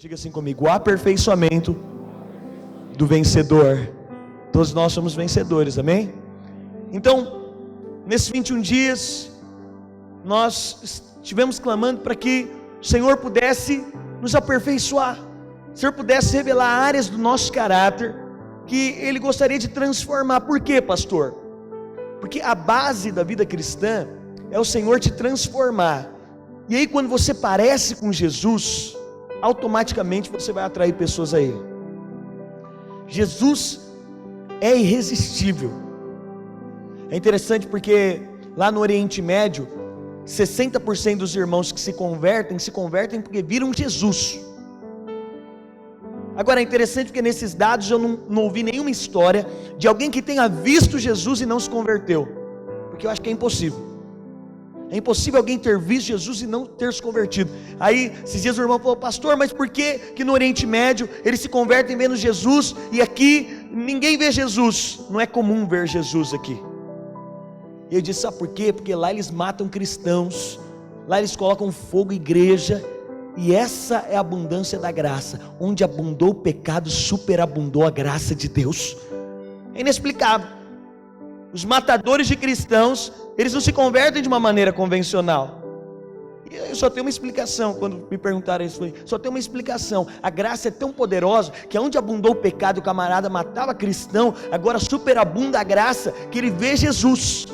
Diga assim comigo: o aperfeiçoamento do vencedor. Todos nós somos vencedores, amém? Então, nesses 21 dias, nós estivemos clamando para que o Senhor pudesse nos aperfeiçoar, o Senhor pudesse revelar áreas do nosso caráter que Ele gostaria de transformar. Por quê, pastor? Porque a base da vida cristã é o Senhor te transformar. E aí, quando você parece com Jesus, automaticamente você vai atrair pessoas a Ele. Jesus é irresistível. É interessante porque lá no Oriente Médio, 60% dos irmãos que se convertem porque viram Jesus. Agora é interessante porque nesses dados eu não ouvi nenhuma história de alguém que tenha visto Jesus e não se converteu, porque eu acho que é impossível. É impossível alguém ter visto Jesus e não ter se convertido. Aí, esses dias o irmão falou: pastor, mas por que no Oriente Médio eles se convertem vendo Jesus e aqui ninguém vê Jesus? Não é comum ver Jesus aqui. E eu disse: sabe por quê? Porque lá eles matam cristãos, lá eles colocam fogo em igreja, e essa é a abundância da graça. Onde abundou o pecado, superabundou a graça de Deus. É inexplicável. Os matadores de cristãos, eles não se convertem de uma maneira convencional. E eu só tenho uma explicação. Quando me perguntaram isso, só tem uma explicação. A graça é tão poderosa que onde abundou o pecado, o camarada matava cristão, agora superabunda a graça que ele vê Jesus.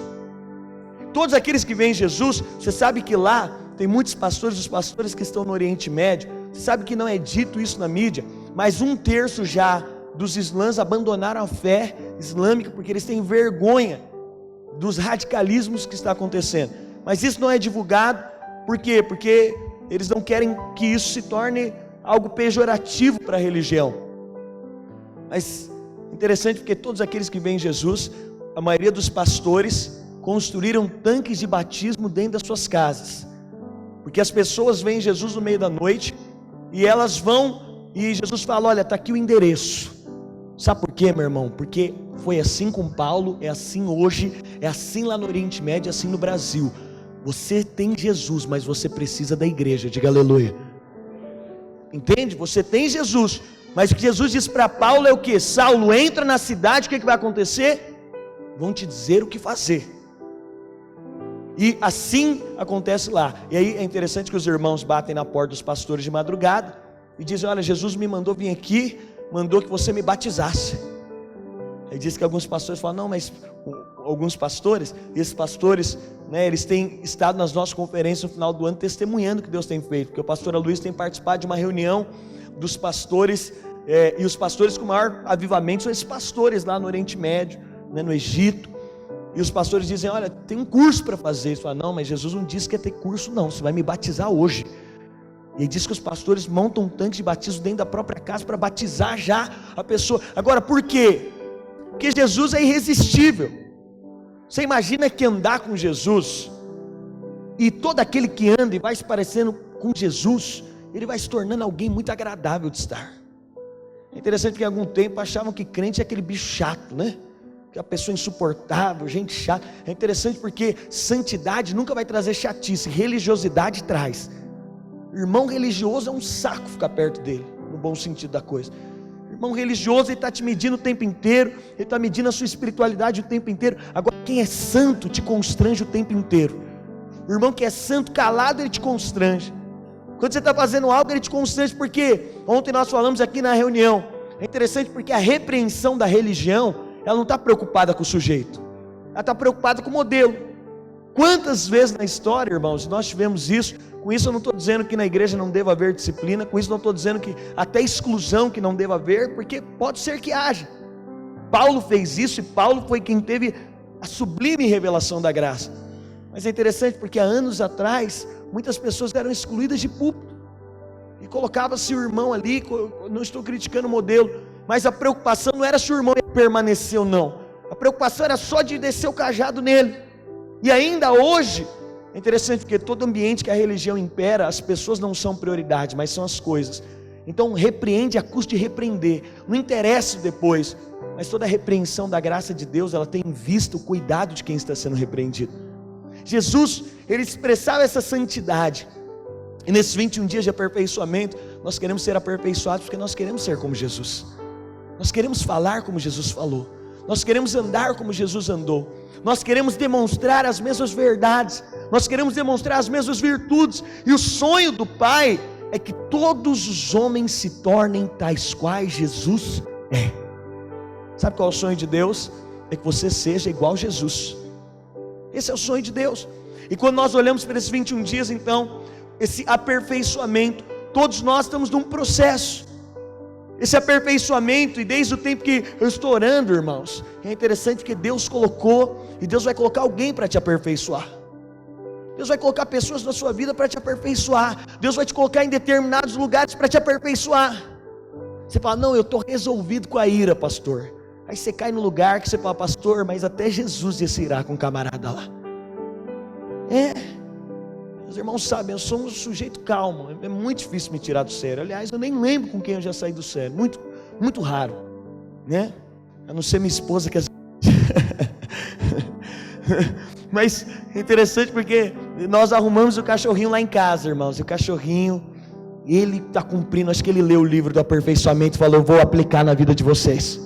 Todos aqueles que veem Jesus, você sabe que lá tem muitos pastores, os pastores que estão no Oriente Médio, você sabe que não é dito isso na mídia, mas 1/3 já dos islãs abandonaram a fé islâmica porque eles têm vergonha dos radicalismos que está acontecendo. Mas isso não é divulgado. Por quê? Porque eles não querem que isso se torne algo pejorativo para a religião. Mas interessante porque todos aqueles que veem Jesus, a maioria dos pastores construíram tanques de batismo dentro das suas casas, porque as pessoas veem Jesus no meio da noite e elas vão, e Jesus fala: olha, está aqui o endereço. Sabe por quê, meu irmão? Porque foi assim com Paulo, é assim hoje, é assim lá no Oriente Médio, é assim no Brasil. Você tem Jesus, mas você precisa da igreja. Diga aleluia. Entende? Você tem Jesus, mas o que Jesus disse para Paulo é o que? Saulo, entra na cidade, o que vai acontecer? Vão te dizer o que fazer. E assim acontece lá. E aí é interessante que os irmãos batem na porta dos pastores de madrugada e dizem: olha, Jesus me mandou vir aqui, mandou que você me batizasse. Aí diz que alguns pastores falam: não, mas alguns pastores, esses pastores, né, eles têm estado nas nossas conferências no final do ano testemunhando o que Deus tem feito, porque o pastor Luiz tem participado de uma reunião dos pastores, e os pastores com maior avivamento são esses pastores lá no Oriente Médio, né, no Egito. E os pastores dizem: olha, tem um curso para fazer. Eles falam: não, mas Jesus não disse que ia ter curso não, você vai me batizar hoje. E diz que os pastores montam um tanque de batismo dentro da própria casa para batizar já a pessoa. Agora, por quê? Porque Jesus é irresistível. Você imagina que andar com Jesus, e todo aquele que anda e vai se parecendo com Jesus, ele vai se tornando alguém muito agradável de estar. É interessante que em algum tempo achavam que crente é aquele bicho chato, né? Que é a pessoa insuportável, gente chata. É interessante porque santidade nunca vai trazer chatice, religiosidade traz. Irmão religioso é um saco ficar perto dele, no bom sentido da coisa. Irmão religioso, ele está te medindo o tempo inteiro, ele está medindo a sua espiritualidade o tempo inteiro. Agora, quem é santo te constrange o tempo inteiro. O irmão que é santo, calado, ele te constrange. Quando você está fazendo algo, ele te constrange. Porque ontem nós falamos aqui na reunião, é interessante porque a repreensão da religião, ela não está preocupada com o sujeito, ela está preocupada com o modelo. Quantas vezes na história, irmãos, nós tivemos isso? Com isso eu não estou dizendo que na igreja não deva haver disciplina, com isso não estou dizendo que até exclusão que não deva haver, porque pode ser que haja. Paulo fez isso, e Paulo foi quem teve a sublime revelação da graça. Mas é interessante porque há anos atrás, muitas pessoas eram excluídas de púlpito, e colocava-se o irmão ali. Não estou criticando o modelo, mas a preocupação não era se o irmão ia permanecer ou não, a preocupação era só de descer o cajado nele. E ainda hoje, é interessante porque todo ambiente que a religião impera, as pessoas não são prioridade, mas são as coisas. Então repreende a custo de repreender, não interessa depois, mas toda a repreensão da graça de Deus, ela tem em vista o cuidado de quem está sendo repreendido. Jesus, ele expressava essa santidade, e nesses 21 dias de aperfeiçoamento, Nós queremos ser aperfeiçoados porque nós queremos ser como Jesus. Nós queremos falar como Jesus falou. Nós queremos andar como Jesus andou. Nós queremos demonstrar as mesmas verdades. Nós queremos demonstrar as mesmas virtudes. E o sonho do Pai é que todos os homens se tornem tais quais Jesus é. Sabe qual é o sonho de Deus? É que você seja igual a Jesus. Esse é o sonho de Deus. E quando nós olhamos para esses 21 dias, então, esse aperfeiçoamento, todos nós estamos num processo. Esse aperfeiçoamento, e desde o tempo que eu estou orando, irmãos, é interessante que Deus colocou, e Deus vai colocar alguém para te aperfeiçoar. Deus vai colocar pessoas na sua vida para te aperfeiçoar. Deus vai te colocar em determinados lugares para te aperfeiçoar. Você fala, não, eu estou resolvido com a ira, pastor. Aí você cai no lugar que você fala, pastor, mas até Jesus ia se irar com um camarada lá. Meus irmãos sabem, eu sou um sujeito calmo. É muito difícil me tirar do sério. Aliás, eu nem lembro com quem eu já saí do sério. Muito, muito raro, né? A não ser minha esposa que às Mas é interessante porque nós arrumamos o cachorrinho lá em casa, irmãos. E o cachorrinho, ele está cumprindo. Acho que ele leu o livro do aperfeiçoamento e falou, eu vou aplicar na vida de vocês.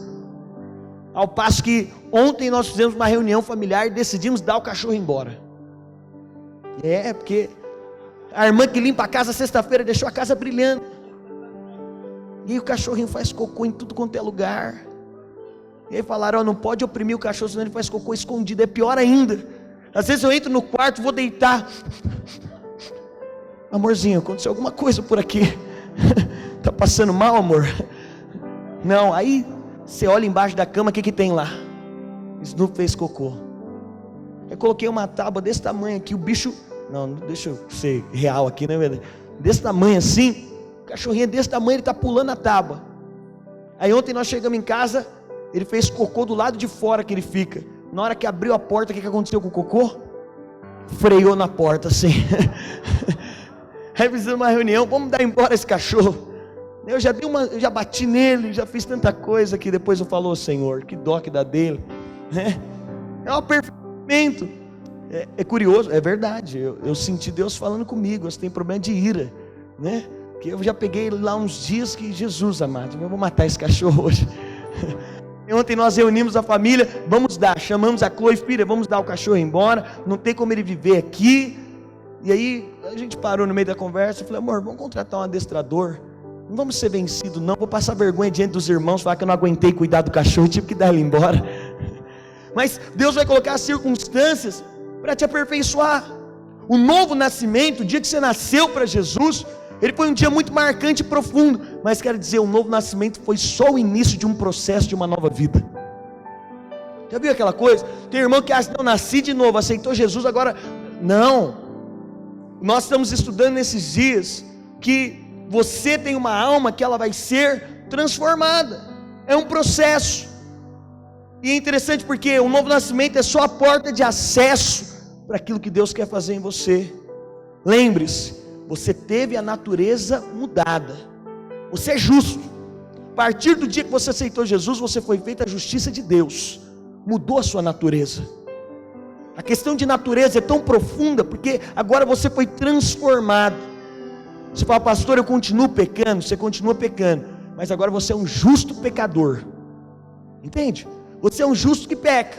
Ao passo que ontem nós fizemos uma reunião familiar e decidimos dar o cachorro embora. Porque a irmã que limpa a casa sexta-feira deixou a casa brilhando. E aí o cachorrinho faz cocô em tudo quanto é lugar. E aí falaram, não pode oprimir o cachorro, senão ele faz cocô escondido, é pior ainda. Às vezes eu entro no quarto, vou deitar. Amorzinho, aconteceu alguma coisa por aqui. Tá passando mal, amor? Não, aí você olha embaixo da cama, o que tem lá? Snoop fez cocô. Eu coloquei uma tábua desse tamanho aqui, o bicho, não deixa eu ser real aqui, né, verdade? Desse tamanho assim, o cachorrinho é desse tamanho, ele está pulando a tábua. Aí ontem nós chegamos em casa, ele fez cocô do lado de fora que ele fica. Na hora que abriu a porta, o que aconteceu com o cocô? Freou na porta assim. Aí fizemos uma reunião, vamos dar embora esse cachorro. Eu já bati nele, já fiz tanta coisa que depois eu falo, Senhor, que dó que dá dele, né? É um perfeito. É curioso, é verdade. Eu senti Deus falando comigo. Você tem problema de ira, né? Que eu já peguei lá uns dias que Jesus amado, eu vou matar esse cachorro hoje. E ontem nós reunimos a família, chamamos a Chloe, filha, vamos dar o cachorro embora, não tem como ele viver aqui. E aí a gente parou no meio da conversa e falei, amor, vamos contratar um adestrador. Não vamos ser vencidos não, vou passar vergonha diante dos irmãos, falar que eu não aguentei cuidar do cachorro, tive que dar ele embora. Mas Deus vai colocar circunstâncias para te aperfeiçoar. O novo nascimento, o dia que você nasceu para Jesus, ele foi um dia muito marcante e profundo. Mas quero dizer, o novo nascimento foi só o início de um processo de uma nova vida. Já viu aquela coisa? Tem irmão que acha, não, nasci de novo, aceitou Jesus, agora... Não. Nós estamos estudando nesses dias que você tem uma alma que ela vai ser transformada. É um processo. E é interessante porque o novo nascimento é só a porta de acesso para aquilo que Deus quer fazer em você. Lembre-se, você teve a natureza mudada. Você é justo. A partir do dia que você aceitou Jesus, você foi feita a justiça de Deus. Mudou a sua natureza. A questão de natureza é tão profunda porque agora você foi transformado. Você fala, pastor, eu continuo pecando. Você continua pecando, mas agora você é um justo pecador. Entende? Você é um justo que peca.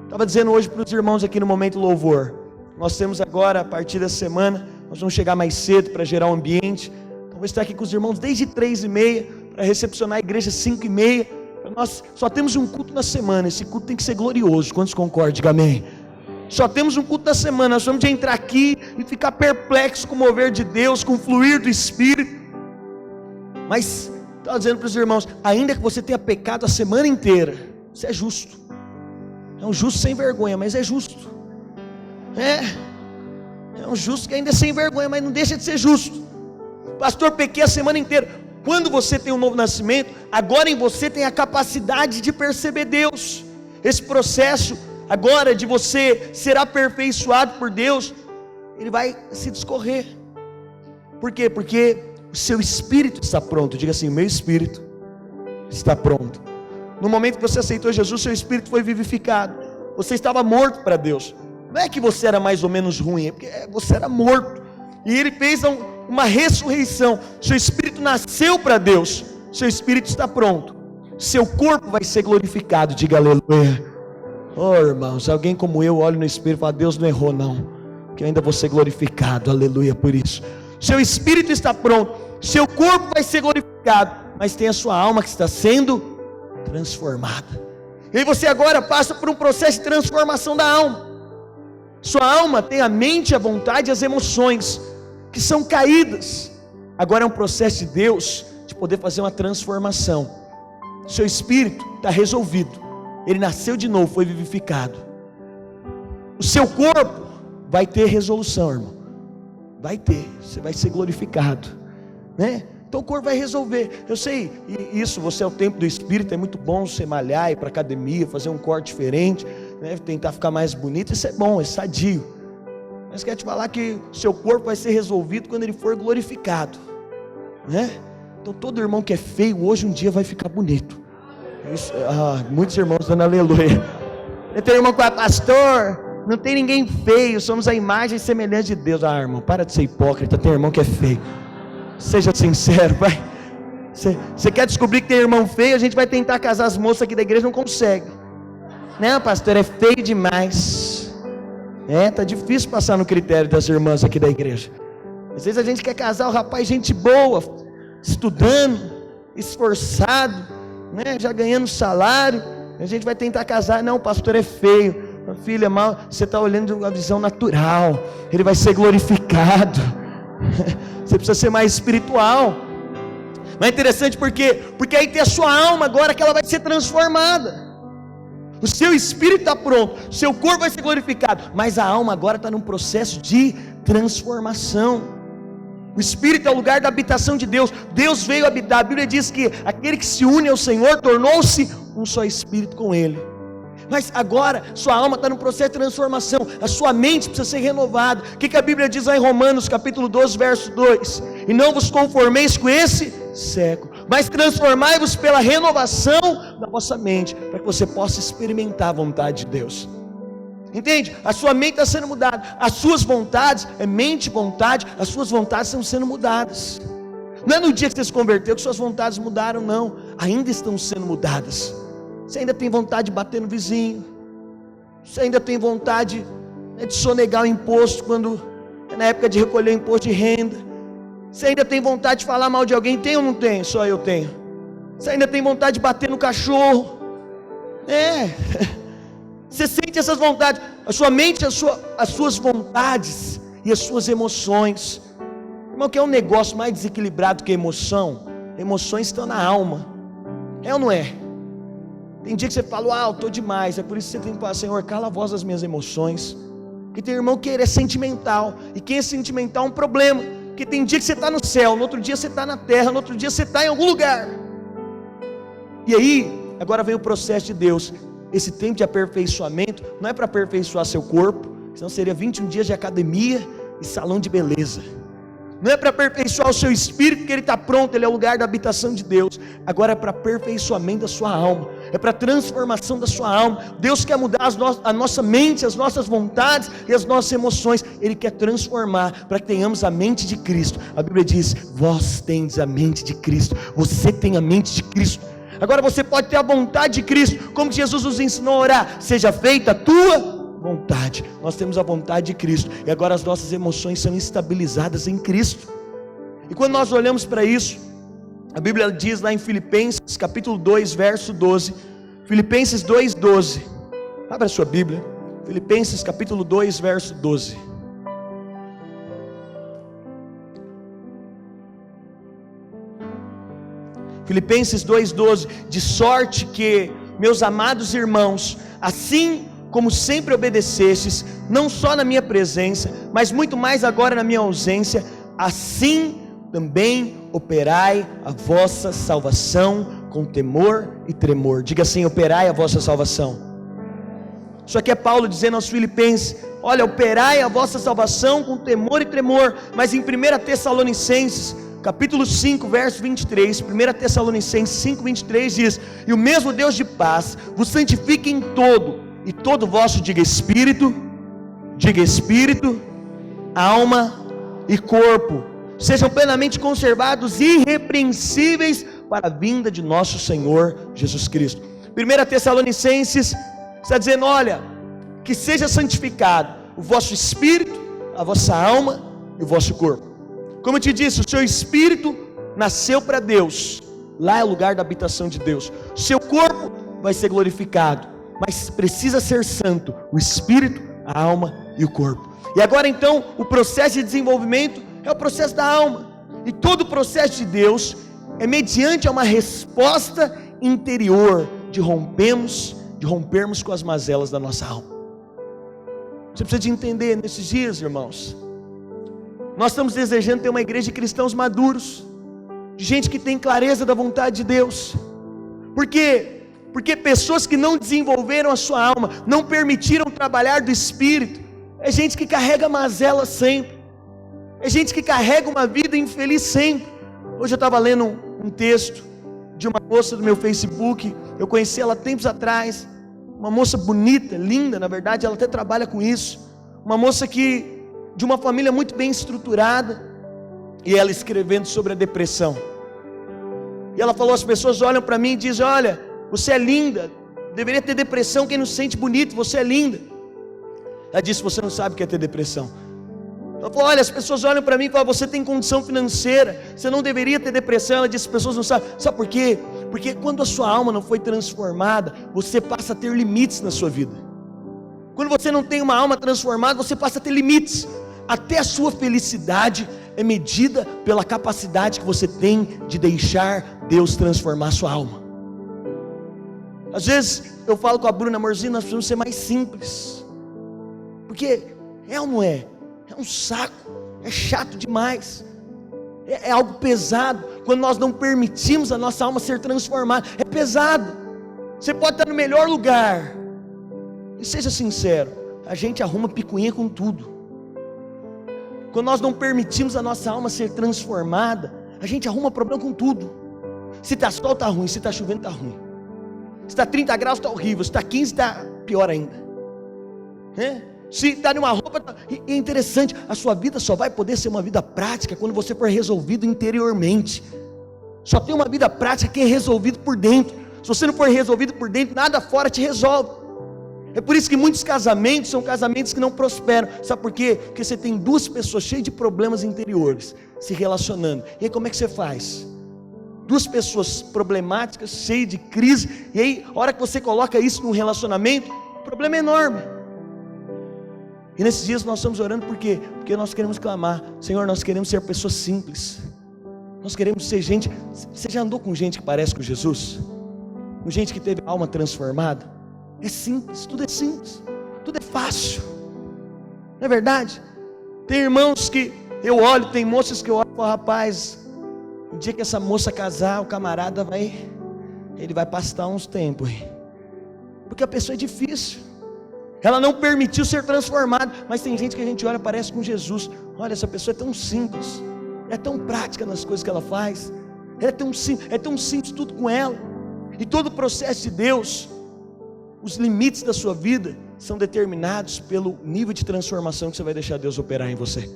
Estava dizendo hoje para os irmãos aqui no momento louvor. Nós temos agora, a partir da semana, nós vamos chegar mais cedo para gerar um ambiente. Então vou estar aqui com os irmãos desde 3h30 para recepcionar a igreja 5h30. Nós só temos um culto na semana. Esse culto tem que ser glorioso. Quantos concordam? Diga amém. Só temos um culto na semana. Nós vamos entrar aqui e ficar perplexo com o mover de Deus, com o fluir do Espírito. Mas estava dizendo para os irmãos, ainda que você tenha pecado a semana inteira, você é justo. É um justo sem vergonha, mas é justo. É um justo que ainda é sem vergonha, mas não deixa de ser justo. Pastor, pequei a semana inteira. Quando você tem um novo nascimento, agora em você tem a capacidade de perceber Deus. Esse processo agora de você ser aperfeiçoado por Deus, ele vai se discorrer. Por quê? Porque o seu espírito está pronto. Diga assim, o meu espírito está pronto. No momento que você aceitou Jesus, seu espírito foi vivificado. Você estava morto para Deus. Não é que você era mais ou menos ruim, é porque você era morto. E ele fez uma ressurreição. Seu espírito nasceu para Deus, seu espírito está pronto, seu corpo vai ser glorificado. Diga aleluia. Oh irmãos, alguém como eu olha no espírito e fala: Deus não errou não, que eu ainda vou ser glorificado. Aleluia por isso. Seu espírito está pronto, seu corpo vai ser glorificado, mas tem a sua alma que está sendo transformada. E aí você agora passa por um processo de transformação da alma. Sua alma tem a mente, a vontade e as emoções que são caídas. Agora é um processo de Deus de poder fazer uma transformação. Seu espírito está resolvido, ele nasceu de novo, foi vivificado. O seu corpo vai ter resolução, irmão. Vai ter, você vai ser glorificado, né? Então o corpo vai resolver. Eu sei, isso, você é o templo do Espírito, é muito bom você malhar, ir para a academia, fazer um corte diferente, né? Tentar ficar mais bonito, isso é bom, é sadio. Mas quero te falar que o seu corpo vai ser resolvido quando ele for glorificado, né? Então todo irmão que é feio, hoje um dia vai ficar bonito. Isso, muitos irmãos dando aleluia. Tem irmão que fala: pastor, não tem ninguém feio, somos a imagem e semelhança de Deus. Irmão, para de ser hipócrita, tem irmão que é feio. Seja sincero, vai. Você quer descobrir que tem irmão feio? A gente vai tentar casar as moças aqui da igreja, não consegue. Não, pastor, é feio demais. Tá difícil passar no critério das irmãs aqui da igreja. Às vezes a gente quer casar o rapaz, gente boa, estudando, esforçado, né? Já ganhando salário. A gente vai tentar casar. Não, o pastor é feio. Filha, mal, você está olhando uma visão natural. Ele vai ser glorificado. Você precisa ser mais espiritual. Mas é interessante porque aí tem a sua alma agora, que ela vai ser transformada. O seu espírito está pronto, o seu corpo vai ser glorificado, mas a alma agora está num processo de transformação. O espírito é o lugar da habitação de Deus. Deus veio habitar. A Bíblia diz que aquele que se une ao Senhor tornou-se um só espírito com Ele. Mas agora sua alma está no processo de transformação. A sua mente precisa ser renovada. O que a Bíblia diz lá em Romanos capítulo 12 verso 2? E não vos conformeis com esse século, mas transformai-vos pela renovação da vossa mente, para que você possa experimentar a vontade de Deus. Entende? A sua mente está sendo mudada. As suas vontades, mente e vontade, as suas vontades estão sendo mudadas. Não é no dia que você se converteu que suas vontades mudaram, não. Ainda estão sendo mudadas. Você ainda tem vontade de bater no vizinho. Você ainda tem vontade de sonegar o imposto quando é na época de recolher o imposto de renda. Você ainda tem vontade de falar mal de alguém. Tem ou não tem? Só eu tenho. Você ainda tem vontade de bater no cachorro. Você sente essas vontades. A sua mente, as suas vontades e as suas emoções. Irmão, que é um negócio mais desequilibrado que a emoção? Emoções estão na alma. É ou não é? Tem dia que você fala: eu estou demais. É por isso que você tem que falar: Senhor, cala a voz das minhas emoções. Porque tem irmão que ele é sentimental. E quem é sentimental é um problema. Porque tem dia que você está no céu, no outro dia você está na terra, no outro dia você está em algum lugar. E aí, agora vem o processo de Deus. Esse tempo de aperfeiçoamento não é para aperfeiçoar seu corpo, senão seria 21 dias de academia e salão de beleza. Não é para aperfeiçoar o seu espírito, porque ele está pronto, ele é o lugar da habitação de Deus. Agora é para aperfeiçoamento da sua alma, é para transformação da sua alma. Deus quer mudar a nossa mente, as nossas vontades e as nossas emoções. Ele quer transformar para que tenhamos a mente de Cristo. A Bíblia diz: vós tendes a mente de Cristo. Você tem a mente de Cristo. Agora você pode ter a vontade de Cristo, como Jesus nos ensinou a orar: seja feita a tua vontade. Nós temos a vontade de Cristo, e agora as nossas emoções são estabilizadas em Cristo. E quando nós olhamos para isso, a Bíblia diz lá em Filipenses capítulo 2 verso 12, Filipenses 2:12, abra a sua Bíblia, Filipenses capítulo 2 verso 12. Filipenses 2:12, de sorte que, meus amados irmãos, assim como sempre obedecestes, não só na minha presença, mas muito mais agora na minha ausência, assim também operai a vossa salvação com temor e tremor. Diga assim: operai a vossa salvação. Isso aqui é Paulo dizendo aos Filipenses: olha, operai a vossa salvação com temor e tremor. Mas em 1 Tessalonicenses capítulo 5, verso 23, 1 Tessalonicenses 5, 23 diz: e o mesmo Deus de paz vos santifique em todo, e todo vosso, diga espírito, alma e corpo, sejam plenamente conservados, irrepreensíveis para a vinda de nosso Senhor Jesus Cristo. 1 Tessalonicenses está dizendo, olha, que seja santificado o vosso espírito, a vossa alma e o vosso corpo. Como eu te disse, o seu espírito nasceu para Deus, lá é o lugar da habitação de Deus. O seu corpo vai ser glorificado, mas precisa ser santo, o espírito, a alma e o corpo. E agora então, o processo de desenvolvimento é o processo da alma, e todo o processo de Deus é mediante uma resposta interior, de rompermos com as mazelas da nossa alma. Você precisa de entender, nesses dias, irmãos, nós estamos desejando ter uma igreja de cristãos maduros, de gente que tem clareza da vontade de Deus. Por quê? Porque pessoas que não desenvolveram a sua alma, não permitiram trabalhar do Espírito, é gente que carrega mazela sempre, é gente que carrega uma vida infeliz sempre. Hoje eu estava lendo um texto de uma moça do meu Facebook, eu conheci ela tempos atrás, uma moça bonita, linda, na verdade, ela até trabalha com isso, uma moça que, de uma família muito bem estruturada, e ela escrevendo sobre a depressão, e ela falou, as pessoas olham para mim e dizem, olha, você é linda, deveria ter depressão quem não se sente bonito, você é linda. Ela disse, você não sabe o que é ter depressão. Ela falou, olha, as pessoas olham para mim e falam, você tem condição financeira, você não deveria ter depressão. Ela disse, as pessoas não sabem. Sabe por quê? Porque quando a sua alma não foi transformada, você passa a ter limites na sua vida. Quando você não tem uma alma transformada, você passa a ter limites. Até a sua felicidade é medida pela capacidade que você tem de deixar Deus transformar a sua alma. Às vezes eu falo com a Bruna, amorzinho, nós precisamos ser mais simples, porque é ou não é? É um saco, é chato demais, é algo pesado, quando nós não permitimos a nossa alma ser transformada, é pesado. Você pode estar no melhor lugar, e seja sincero, a gente arruma picuinha com tudo. Quando nós não permitimos a nossa alma ser transformada, a gente arruma problema com tudo. Se está sol está ruim, se está chovendo está ruim, se está 30 graus está horrível, se está 15 está pior ainda, se está numa roupa, é interessante, a sua vida só vai poder ser uma vida prática quando você for resolvido interiormente. Só tem uma vida prática quem é resolvido por dentro. Se você não for resolvido por dentro, nada fora te resolve. É por isso que muitos casamentos são casamentos que não prosperam. Sabe por quê? Porque você tem duas pessoas cheias de problemas interiores se relacionando. E aí como é que você faz? Duas pessoas problemáticas, cheias de crise, e aí a hora que você coloca isso num relacionamento, o problema é enorme. E nesses dias nós estamos orando por quê? Porque nós queremos clamar, Senhor, nós queremos ser pessoas simples, nós queremos ser gente. Você já andou com gente que parece com Jesus? Com gente que teve a alma transformada? É simples, tudo é fácil, não é verdade? Tem irmãos que eu olho, tem moças que eu olho e falo, rapaz, o dia que essa moça casar, o camarada ele vai pastar uns tempos, porque a pessoa é difícil, ela não permitiu ser transformada. Mas tem gente que a gente olha, parece com Jesus. Olha, essa pessoa é tão simples, é tão prática nas coisas que ela faz, é tão simples tudo com ela. E todo o processo de Deus, os limites da sua vida são determinados pelo nível de transformação que você vai deixar Deus operar em você.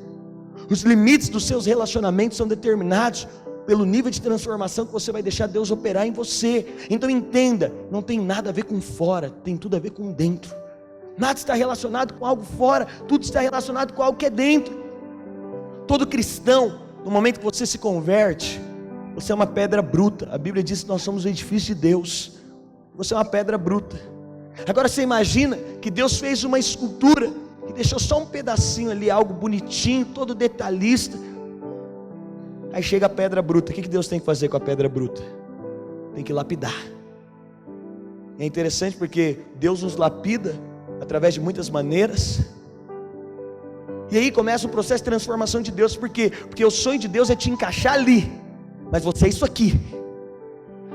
Os limites dos seus relacionamentos são determinados pelo nível de transformação que você vai deixar Deus operar em você. Então entenda, não tem nada a ver com fora, tem tudo a ver com dentro. Nada está relacionado com algo fora, tudo está relacionado com algo que é dentro. Todo cristão, no momento que você se converte, você é uma pedra bruta. A Bíblia diz que nós somos o edifício de Deus. Você é uma pedra bruta. Agora você imagina que Deus fez uma escultura e deixou só um pedacinho ali, algo bonitinho, todo detalhista. Aí chega a pedra bruta. O que Deus tem que fazer com a pedra bruta? Tem que lapidar. É interessante porque Deus nos lapida através de muitas maneiras. E aí começa o processo de transformação de Deus. Por quê? Porque o sonho de Deus é te encaixar ali, mas você é isso aqui.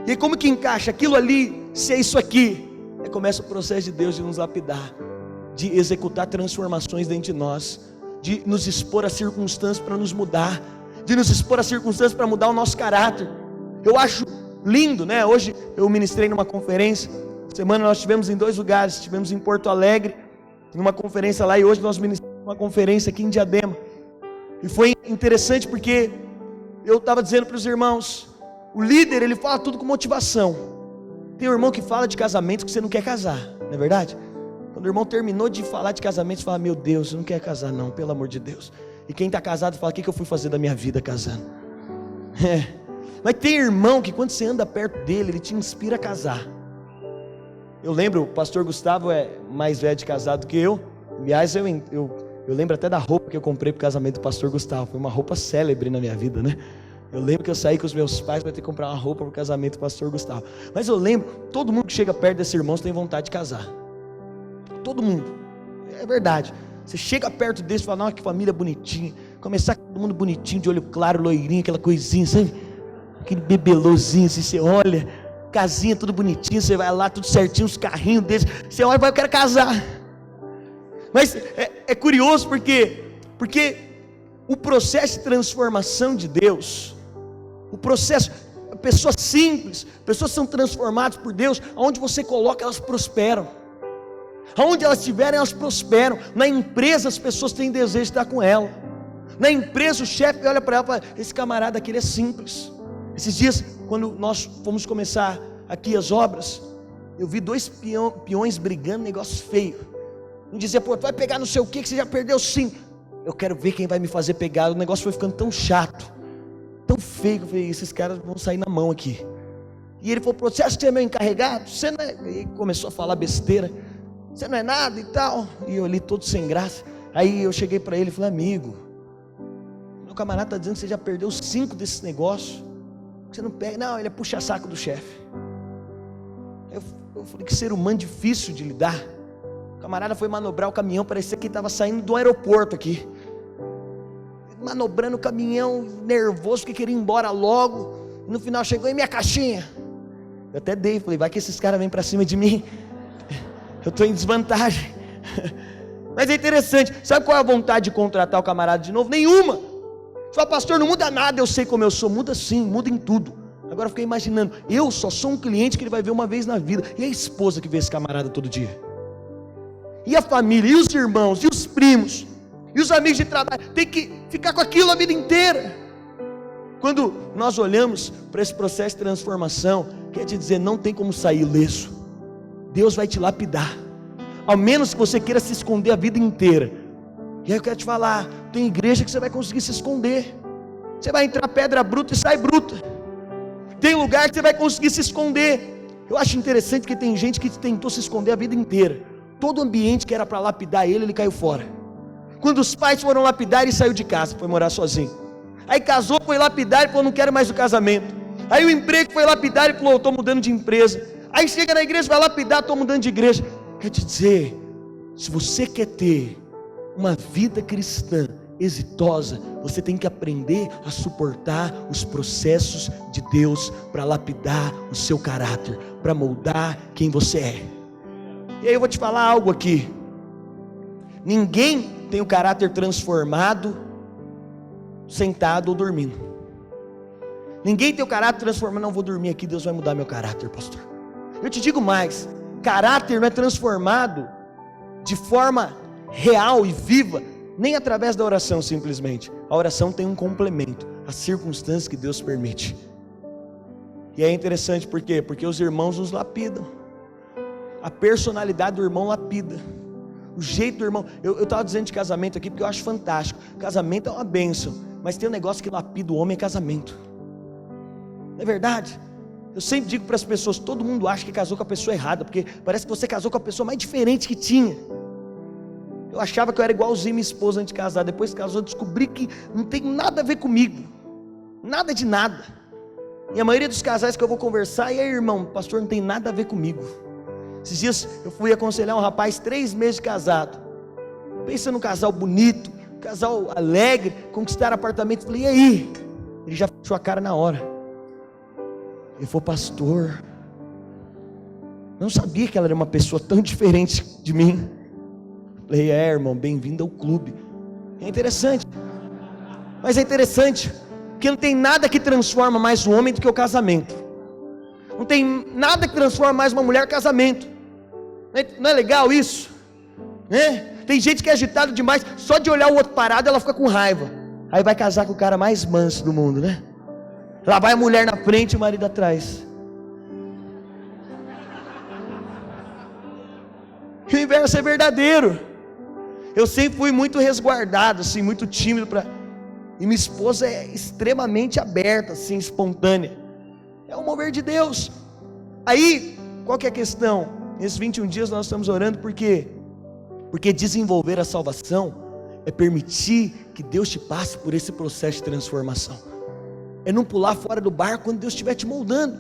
E aí como que encaixa aquilo ali, se é isso aqui? Aí começa o processo de Deus de nos lapidar, de executar transformações dentro de nós, de nos expor a circunstâncias para nos mudar, de nos expor a circunstâncias para mudar o nosso caráter. Eu acho lindo, né? Hoje eu ministrei numa conferência, semana nós estivemos em 2 lugares, estivemos em Porto Alegre, numa conferência lá, e hoje nós ministramos uma conferência aqui em Diadema. E foi interessante porque eu estava dizendo para os irmãos, o líder, ele fala tudo com motivação. Tem um irmão que fala de casamento que você não quer casar, não é verdade? Quando o irmão terminou de falar de casamento, você fala, meu Deus, você não quer casar não, pelo amor de Deus. E quem está casado fala, o que eu fui fazer da minha vida casando? Mas tem irmão que quando você anda perto dele, ele te inspira a casar. Eu lembro, o pastor Gustavo é mais velho de casado que eu. Aliás, eu lembro até da roupa que eu comprei para o casamento do pastor Gustavo. Foi uma roupa célebre na minha vida, né? Eu lembro que eu saí com os meus pais para ter que comprar uma roupa para o casamento do pastor Gustavo. Mas eu lembro, todo mundo que chega perto desse irmão tem vontade de casar. Todo mundo. É verdade. Você chega perto desse e fala, não, que família bonitinha. Começar com todo mundo bonitinho, de olho claro, loirinho, aquela coisinha, sabe? Aquele bebelozinho, assim, você olha, casinha tudo bonitinho, você vai lá, tudo certinho, os carrinhos deles. Você olha e vai, eu quero casar. Mas é curioso porque o processo de transformação de Deus, o processo, pessoas simples, pessoas são transformadas por Deus, aonde você coloca elas prosperam, aonde elas estiverem elas prosperam. Na empresa as pessoas têm desejo de estar com ela, na empresa o chefe olha para ela e fala, esse camarada aqui ele é simples. Esses dias quando nós fomos começar aqui as obras, eu vi dois peões brigando, negócio feio. Um dizia, pô, tu vai pegar não sei o que você já perdeu 5. Eu quero ver quem vai me fazer pegar. O negócio foi ficando tão chato, tão feio, eu falei, esses caras vão sair na mão aqui. E ele falou, você acha que você é meu encarregado? Você não é... E começou a falar besteira, você não é nada e tal. E eu ali todo sem graça. Aí eu cheguei para ele e falei, amigo, meu camarada está dizendo que você já perdeu 5 desses negócios, você não pega. Não, ele é puxa-saco do chefe. Eu falei, que ser humano difícil de lidar. O camarada foi manobrar o caminhão, parecia que ele estava saindo do aeroporto aqui, manobrando o caminhão, nervoso, porque queria ir embora logo. E no final chegou, e minha caixinha? Eu até dei, falei, vai que esses caras vêm para cima de mim, eu estou em desvantagem. Mas é interessante, sabe qual é a vontade de contratar o camarada de novo? Nenhuma. Você fala, pastor, não muda nada, eu sei como eu sou. Muda sim, muda em tudo. Agora eu fiquei imaginando, eu só sou um cliente que ele vai ver uma vez na vida, e a esposa que vê esse camarada todo dia? E a família, e os irmãos, e os primos, e os amigos de trabalho, tem que ficar com aquilo a vida inteira. Quando nós olhamos para esse processo de transformação, quer te dizer, não tem como sair ileso. Deus vai te lapidar, ao menos que você queira se esconder a vida inteira. E aí eu quero te falar, tem igreja que você vai conseguir se esconder, você vai entrar pedra bruta e sai bruta. Tem lugar que você vai conseguir se esconder. Eu acho interessante que tem gente que tentou se esconder a vida inteira. Todo ambiente que era para lapidar ele caiu fora. Quando os pais foram lapidar, ele saiu de casa, foi morar sozinho. Aí casou, foi lapidar e falou, não quero mais o casamento. Aí o emprego foi lapidar e falou, estou mudando de empresa. Aí chega na igreja, vai lapidar, estou mudando de igreja. Quer te dizer, se você quer ter uma vida cristã exitosa, você tem que aprender a suportar os processos de Deus para lapidar o seu caráter, para moldar quem você é. E aí eu vou te falar algo aqui, ninguém tem o caráter transformado sentado ou dormindo. Ninguém tem o caráter transformado, não vou dormir aqui, Deus vai mudar meu caráter, pastor. Eu te digo mais, caráter não é transformado de forma real e viva, nem através da oração simplesmente. A oração tem um complemento, as circunstâncias que Deus permite. E é interessante, por quê? Porque os irmãos nos lapidam. A personalidade do irmão lapida, o jeito do irmão. Eu estava dizendo de casamento aqui porque eu acho fantástico. Casamento é uma bênção, mas tem um negócio que lapida o homem, é casamento. Não é verdade? Eu sempre digo para as pessoas, todo mundo acha que casou com a pessoa errada, porque parece que você casou com a pessoa mais diferente que tinha. Eu achava que eu era igualzinho minha esposa antes de casar, depois que casou eu descobri que não tem nada a ver comigo, nada de nada. E a maioria dos casais que eu vou conversar, e aí irmão, pastor, não tem nada a ver comigo. Esses dias eu fui aconselhar um rapaz, 3 meses de casado, pensa num casal bonito, casal alegre, conquistar apartamento. Falei, e aí? Ele já fechou a cara na hora. Ele falou, pastor, eu não sabia que ela era uma pessoa tão diferente de mim. Falei, irmão, bem-vindo ao clube. É interessante, mas é interessante, porque não tem nada que transforma mais um homem do que o casamento. Não tem nada que transforma mais uma mulher que casamento. Não é legal isso? Tem gente que é agitado demais, só de olhar o outro parado ela fica com raiva. Aí vai casar com o cara mais manso do mundo, né? Lá vai a mulher na frente e o marido atrás. E o inverso é verdadeiro. Eu sempre fui muito resguardado, assim, muito tímido e minha esposa é extremamente aberta, assim, espontânea. É o mover de Deus. Aí, qual que é a questão? Nesses 21 dias nós estamos orando porque desenvolver a salvação é permitir que Deus te passe por esse processo de transformação. É não pular fora do barco quando Deus estiver te moldando.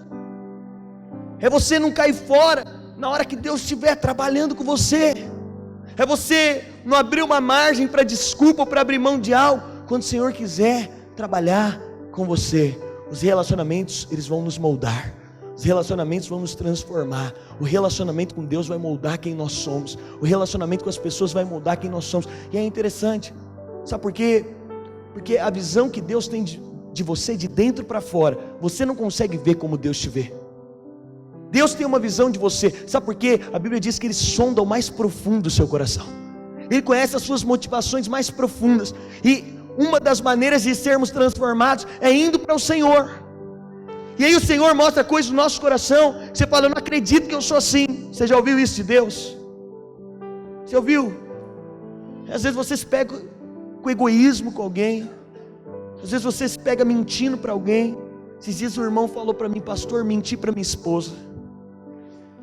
É você não cair fora na hora que Deus estiver trabalhando com você. É você não abrir uma margem para desculpa ou para abrir mão de algo quando o Senhor quiser trabalhar com você. Os relacionamentos, eles vão nos moldar. Os relacionamentos vão nos transformar. O relacionamento com Deus vai moldar quem nós somos. O relacionamento com as pessoas vai moldar quem nós somos. E é interessante, sabe por quê? Porque a visão que Deus tem de você, de dentro para fora, você não consegue ver como Deus te vê. Deus tem uma visão de você, sabe por quê? A Bíblia diz que Ele sonda o mais profundo do seu coração. Ele conhece as suas motivações mais profundas. E uma das maneiras de sermos transformados é indo para o Senhor. E aí o Senhor mostra coisas no nosso coração. Você fala, eu não acredito que eu sou assim. Você já ouviu isso de Deus? Você ouviu? Às vezes você se pega com egoísmo com alguém. Às vezes você se pega mentindo para alguém. Esses dias o irmão falou para mim, pastor, menti para minha esposa.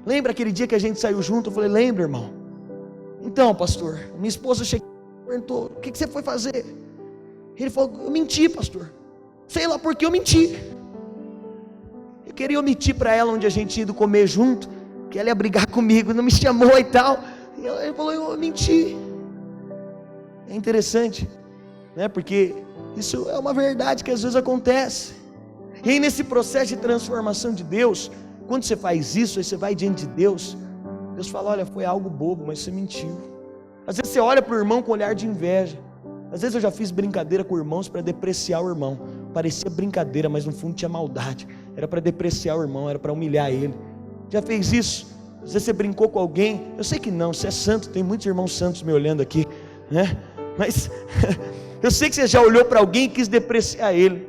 Lembra aquele dia que a gente saiu junto? Eu falei, lembra, irmão? Então, pastor, minha esposa chegou e perguntou, o que você foi fazer? Ele falou, eu menti, pastor. Sei lá porque eu menti. Eu queria omitir para ela onde a gente ia ido comer junto, que ela ia brigar comigo, não me chamou e tal. E ele falou, eu menti. É interessante, né? Porque isso é uma verdade que às vezes acontece. E aí nesse processo de transformação de Deus, quando você faz isso, aí você vai diante de Deus, Deus fala, olha, foi algo bobo, mas você mentiu. Às vezes você olha para o irmão com olhar de inveja. Às vezes eu já fiz brincadeira com irmãos para depreciar o irmão. Parecia brincadeira, mas no fundo tinha maldade. Era para depreciar o irmão, era para humilhar ele. Já fez isso? Às vezes você brincou com alguém. Eu sei que não, você é santo, tem muitos irmãos santos me olhando aqui, né? Mas eu sei que você já olhou para alguém e quis depreciar ele.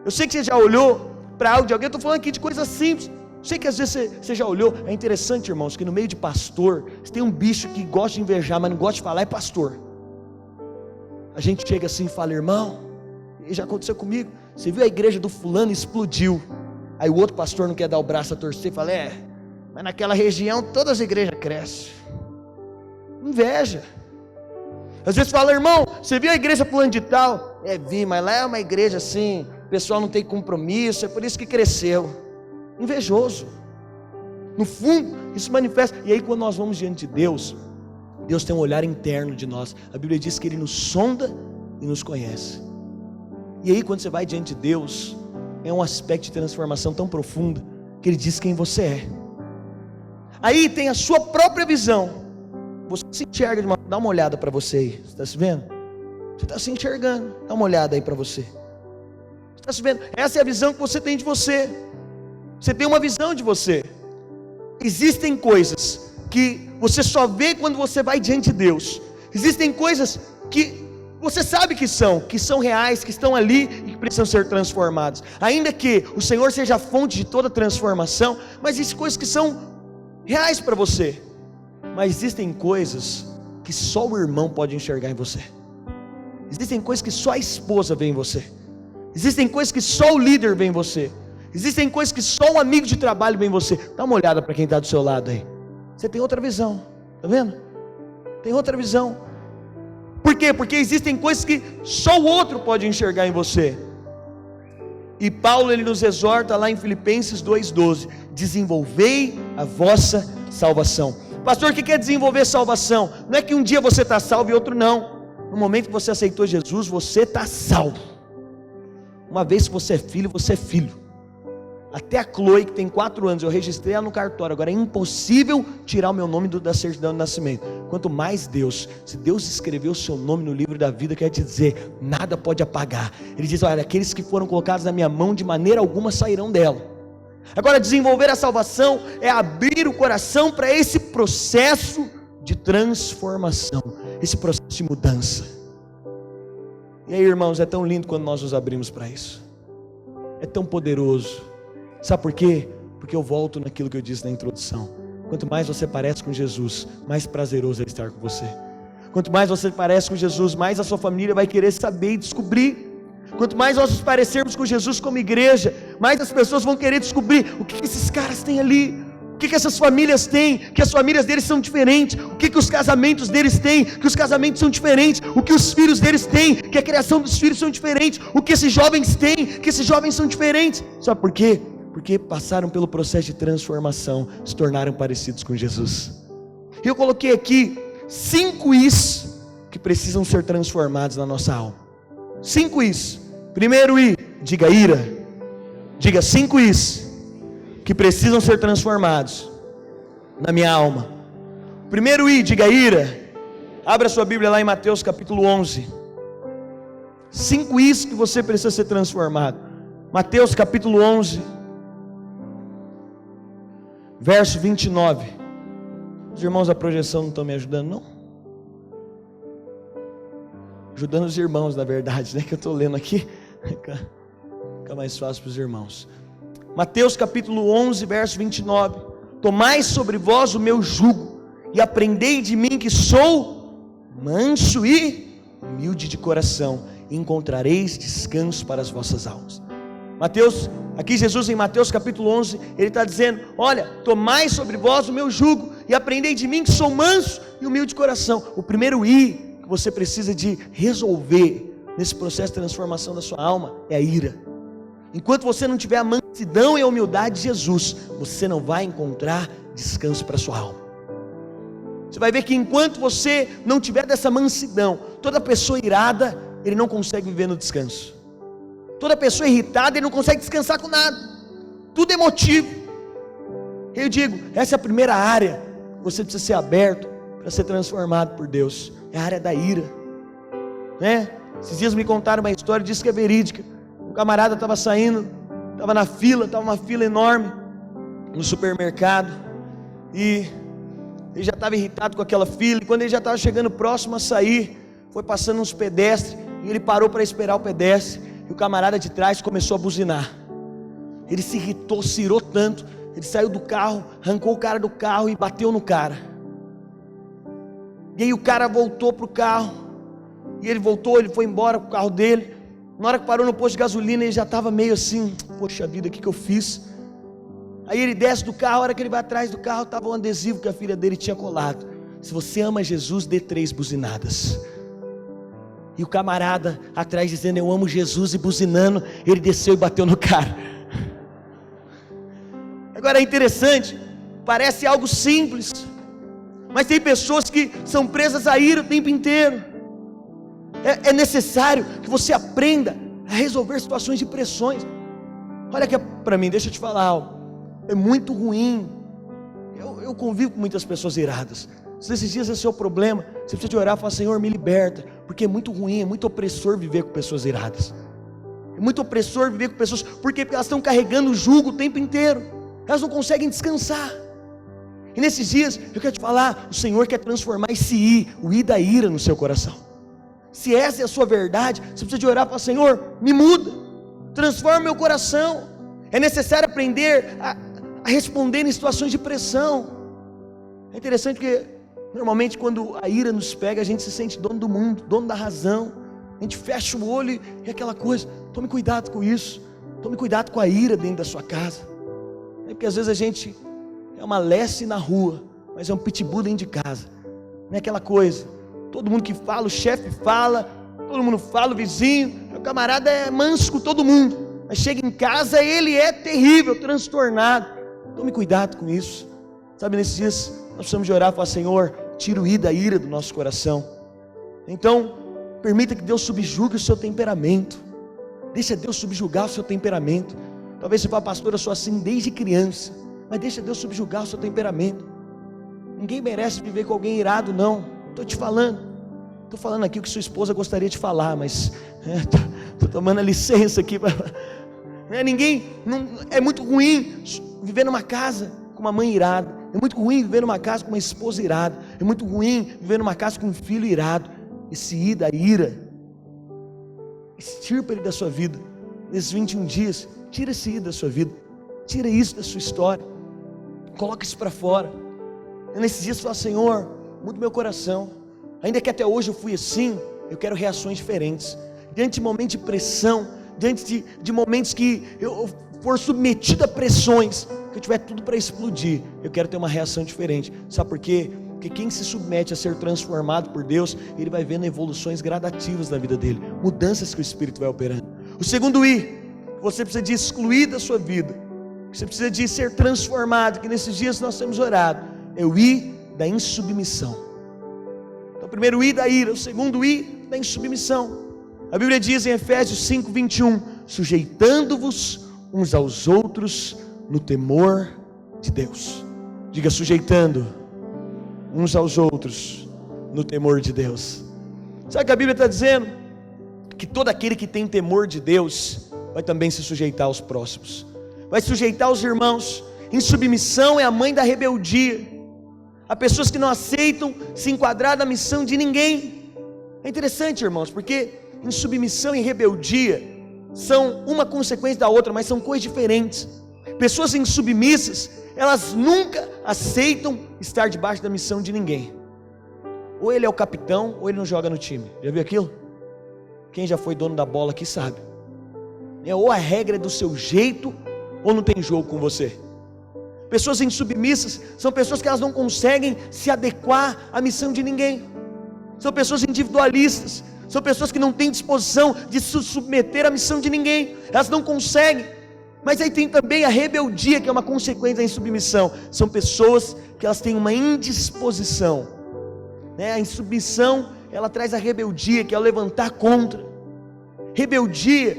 Eu sei que você já olhou para algo de alguém. Eu estou falando aqui de coisas simples. Eu sei que às vezes você já olhou. É interessante, irmãos, que no meio de pastor, você tem um bicho que gosta de invejar, mas não gosta de falar, é pastor. A gente chega assim e fala, irmão, e já aconteceu comigo, você viu a igreja do fulano, explodiu. Aí o outro pastor não quer dar o braço a torcer e fala, mas naquela região todas as igrejas crescem. Inveja. Às vezes fala, irmão, você viu a igreja fulano de tal? Vi, mas lá é uma igreja assim, o pessoal não tem compromisso, é por isso que cresceu. Invejoso. No fundo, isso manifesta. E aí quando nós vamos diante de Deus, Deus tem um olhar interno de nós. A Bíblia diz que Ele nos sonda e nos conhece. E aí quando você vai diante de Deus, é um aspecto de transformação tão profundo, que Ele diz quem você é. Aí tem a sua própria visão. Você se enxerga de dá uma olhada para você aí. Você está se vendo? Você está se enxergando. Dá uma olhada aí para você. Você está se vendo? Essa é a visão que você tem de você. Você tem uma visão de você. Existem coisas que você só vê quando você vai diante de Deus. Existem coisas que você sabe que são reais, que estão ali e que precisam ser transformadas. Ainda que o Senhor seja a fonte de toda transformação, mas existem coisas que são reais para você. Mas existem coisas que só o irmão pode enxergar em você. Existem coisas que só a esposa vê em você. Existem coisas que só o líder vê em você. Existem coisas que só um amigo de trabalho vê em você. Dá uma olhada para quem está do seu lado aí. Você tem outra visão, está vendo? Tem outra visão. Por quê? Porque existem coisas que só o outro pode enxergar em você. E Paulo ele nos exorta lá em Filipenses 2,12: desenvolvei a vossa salvação. Pastor, o que quer desenvolver salvação? Não é que um dia você está salvo e outro não. No momento que você aceitou Jesus, você está salvo. Uma vez que você é filho, você é filho. Até a Chloe, que tem 4 anos, eu registrei ela no cartório. Agora é impossível tirar o meu nome da certidão de nascimento. Quanto mais Deus, se Deus escreveu o seu nome no livro da vida, quer te dizer, nada pode apagar. Ele diz, olha, aqueles que foram colocados na minha mão, de maneira alguma sairão dela. Agora, desenvolver a salvação é abrir o coração para esse processo de transformação, esse processo de mudança. E aí, irmãos, é tão lindo quando nós nos abrimos para isso. É tão poderoso. Sabe por quê? Porque eu volto naquilo que eu disse na introdução. Quanto mais você parece com Jesus, mais prazeroso é estar com você. Quanto mais você parece com Jesus, mais a sua família vai querer saber e descobrir. Quanto mais nós nos parecermos com Jesus como igreja, mais as pessoas vão querer descobrir o que esses caras têm ali, o que essas famílias têm, que as famílias deles são diferentes, o que os casamentos deles têm, que os casamentos são diferentes, o que os filhos deles têm, que a criação dos filhos são diferentes, o que esses jovens têm, que esses jovens são diferentes. Sabe por quê? Porque passaram pelo processo de transformação, se tornaram parecidos com Jesus. E eu coloquei aqui 5 is que precisam ser transformados na nossa alma. 5 is. Primeiro I, diga ira. Diga 5 is que precisam ser transformados na minha alma. Primeiro I, diga ira. Abra sua Bíblia lá em Mateus capítulo 11. 5 is que você precisa ser transformado. Mateus capítulo 11, verso 29. Os irmãos da projeção não estão me ajudando, não? Ajudando os irmãos, na verdade, né? Que eu estou lendo aqui. Fica mais fácil para os irmãos. Mateus capítulo 11, verso 29. Tomai sobre vós o meu jugo, e aprendei de mim, que sou manso e humilde de coração, e encontrareis descanso para as vossas almas. Mateus, aqui Jesus em Mateus capítulo 11, ele está dizendo: olha, tomai sobre vós o meu jugo, e aprendei de mim, que sou manso e humilde de coração. O primeiro I que você precisa de resolver nesse processo de transformação da sua alma é a ira. Enquanto você não tiver a mansidão e a humildade de Jesus, você não vai encontrar descanso para a sua alma. Você vai ver que enquanto você não tiver dessa mansidão, toda pessoa irada, ele não consegue viver no descanso. Toda pessoa irritada, ele não consegue descansar com nada. Tudo é motivo. Eu digo, essa é a primeira área que você precisa ser aberto para ser transformado por Deus. É a área da ira, né? Esses dias me contaram uma história, disse que é verídica. Um camarada estava saindo, estava na fila, estava uma fila enorme no supermercado, e ele já estava irritado com aquela fila, e quando ele já estava chegando próximo a sair, foi passando uns pedestres, e ele parou para esperar o pedestre, e o camarada de trás começou a buzinar. Ele se irritou, se irou tanto, ele saiu do carro, arrancou o cara do carro e bateu no cara. E aí o cara voltou para o carro, e ele voltou, ele foi embora com o carro dele. Na hora que parou no posto de gasolina, ele já estava meio assim: poxa vida, o que eu fiz? Aí ele desce do carro, a hora que ele vai atrás do carro, estava um adesivo que a filha dele tinha colado: se você ama Jesus, dê 3 buzinadas. E o camarada atrás dizendo: eu amo Jesus, e buzinando, ele desceu e bateu no cara. Agora é interessante, parece algo simples, mas tem pessoas que são presas à ira o tempo inteiro. É necessário que você aprenda a resolver situações de pressões. Olha aqui para mim, deixa eu te falar algo. É muito ruim. Eu convivo com muitas pessoas iradas. Se esses dias é seu problema, você precisa de orar e falar: Senhor, me liberta. Porque é muito ruim, é muito opressor viver com pessoas iradas. É muito opressor viver com pessoas, porque elas estão carregando o jugo o tempo inteiro. Elas não conseguem descansar. E nesses dias, eu quero te falar, o Senhor quer transformar esse o I da ira no seu coração. Se essa é a sua verdade, você precisa de orar para: Senhor, me muda, transforma meu coração. É necessário aprender a responder em situações de pressão. É interessante porque normalmente quando a ira nos pega, a gente se sente dono do mundo, dono da razão. A gente fecha o olho e aquela coisa. Tome cuidado com isso. Tome cuidado com a ira dentro da sua casa. É porque às vezes a gente é uma lesse na rua, mas é um pitbull dentro de casa. Não é aquela coisa, todo mundo que fala, o chefe fala, todo mundo fala, o vizinho, o camarada é manso com todo mundo, mas chega em casa, ele é terrível, transtornado. Tome cuidado com isso. Sabe, nesses dias nós precisamos de orar e falar: Senhor, tira o I da ira do nosso coração. Então, permita que Deus subjugue o seu temperamento. Deixa Deus subjugar o seu temperamento. Talvez você fale: pastor, eu sou assim desde criança. Mas deixa Deus subjugar o seu temperamento. Ninguém merece viver com alguém irado, não. Estou te falando. Estou falando aqui o que sua esposa gostaria de falar, mas estou tomando a licença aqui. É muito ruim viver numa casa com uma mãe irada. É muito ruim viver numa casa com uma esposa irada. É muito ruim viver numa casa com um filho irado. Esse I da ira extirpa ele da sua vida. Nesses 21 dias, tira esse aí da sua vida, tira isso da sua história, coloca isso para fora. E nesses dias fala: Senhor, muda meu coração, ainda que até hoje eu fui assim, eu quero reações diferentes, diante de momentos de pressão, diante de momentos que eu for submetido a pressões, que eu tiver tudo para explodir, eu quero ter uma reação diferente. Sabe por quê? Porque quem se submete a ser transformado por Deus, ele vai vendo evoluções gradativas na vida dele, mudanças que o Espírito vai operando. O segundo I, que você precisa de excluir da sua vida, que você precisa de ser transformado, que nesses dias nós temos orado, é o I da insubmissão. Então, o primeiro I da ira, o segundo I da insubmissão. A Bíblia diz em Efésios 5:21, sujeitando-vos uns aos outros no temor de Deus. Diga: sujeitando uns aos outros no temor de Deus. Sabe o que a Bíblia está dizendo? Que todo aquele que tem temor de Deus vai também se sujeitar aos próximos, vai sujeitar os irmãos. Insubmissão é a mãe da rebeldia. Há pessoas que não aceitam se enquadrar na missão de ninguém. É interessante, irmãos, porque insubmissão e rebeldia são uma consequência da outra, mas são coisas diferentes. Pessoas insubmissas, elas nunca aceitam estar debaixo da missão de ninguém. Ou ele é o capitão, ou ele não joga no time. Já viu aquilo? Quem já foi dono da bola aqui sabe. Ou a regra é do seu jeito, ou não tem jogo com você. Pessoas insubmissas são pessoas que elas não conseguem se adequar à missão de ninguém. São pessoas individualistas, são pessoas que não têm disposição de se submeter à missão de ninguém, elas não conseguem. Mas aí tem também a rebeldia, que é uma consequência da insubmissão. São pessoas que elas têm uma indisposição, A insubmissão, ela traz a rebeldia, que é o levantar contra. Rebeldia,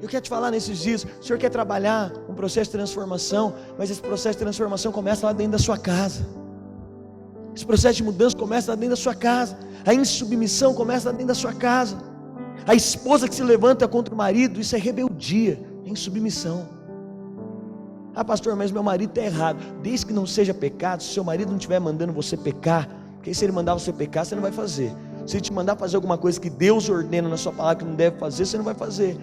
eu quero te falar nesses dias, o Senhor quer trabalhar um processo de transformação, mas esse processo de transformação começa lá dentro da sua casa. Esse processo de mudança começa lá dentro da sua casa. A insubmissão começa lá dentro da sua casa. A esposa que se levanta contra o marido, isso é rebeldia, é insubmissão. Ah, pastor, mas meu marido está errado. Desde que não seja pecado, se seu marido não estiver mandando você pecar, porque se ele mandar você pecar, você não vai fazer. Se ele te mandar fazer alguma coisa que Deus ordena na sua palavra que não deve fazer, você não vai fazer.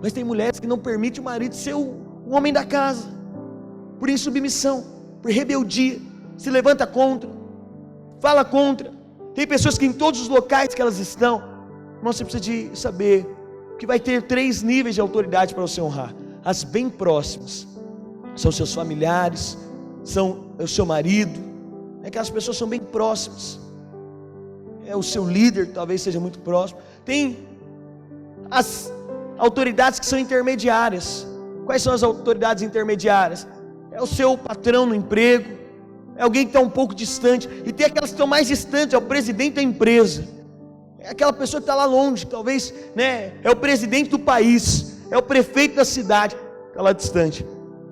Mas tem mulheres que não permitem o marido ser o homem da casa, por insubmissão, por rebeldia, se levanta contra, fala contra. Tem pessoas que em todos os locais que elas estão, irmão, você precisa de saber que vai ter 3 níveis de autoridade para você honrar. As bem próximas, são seus familiares, são o seu marido, aquelas pessoas são bem próximas, o seu líder talvez seja muito próximo. Tem as autoridades que são intermediárias. Quais são as autoridades intermediárias? É o seu patrão no emprego, é alguém que está um pouco distante. E tem aquelas que estão mais distantes, é o presidente da empresa, é aquela pessoa que está lá longe, talvez, é o presidente do país, é o prefeito da cidade, está lá distante.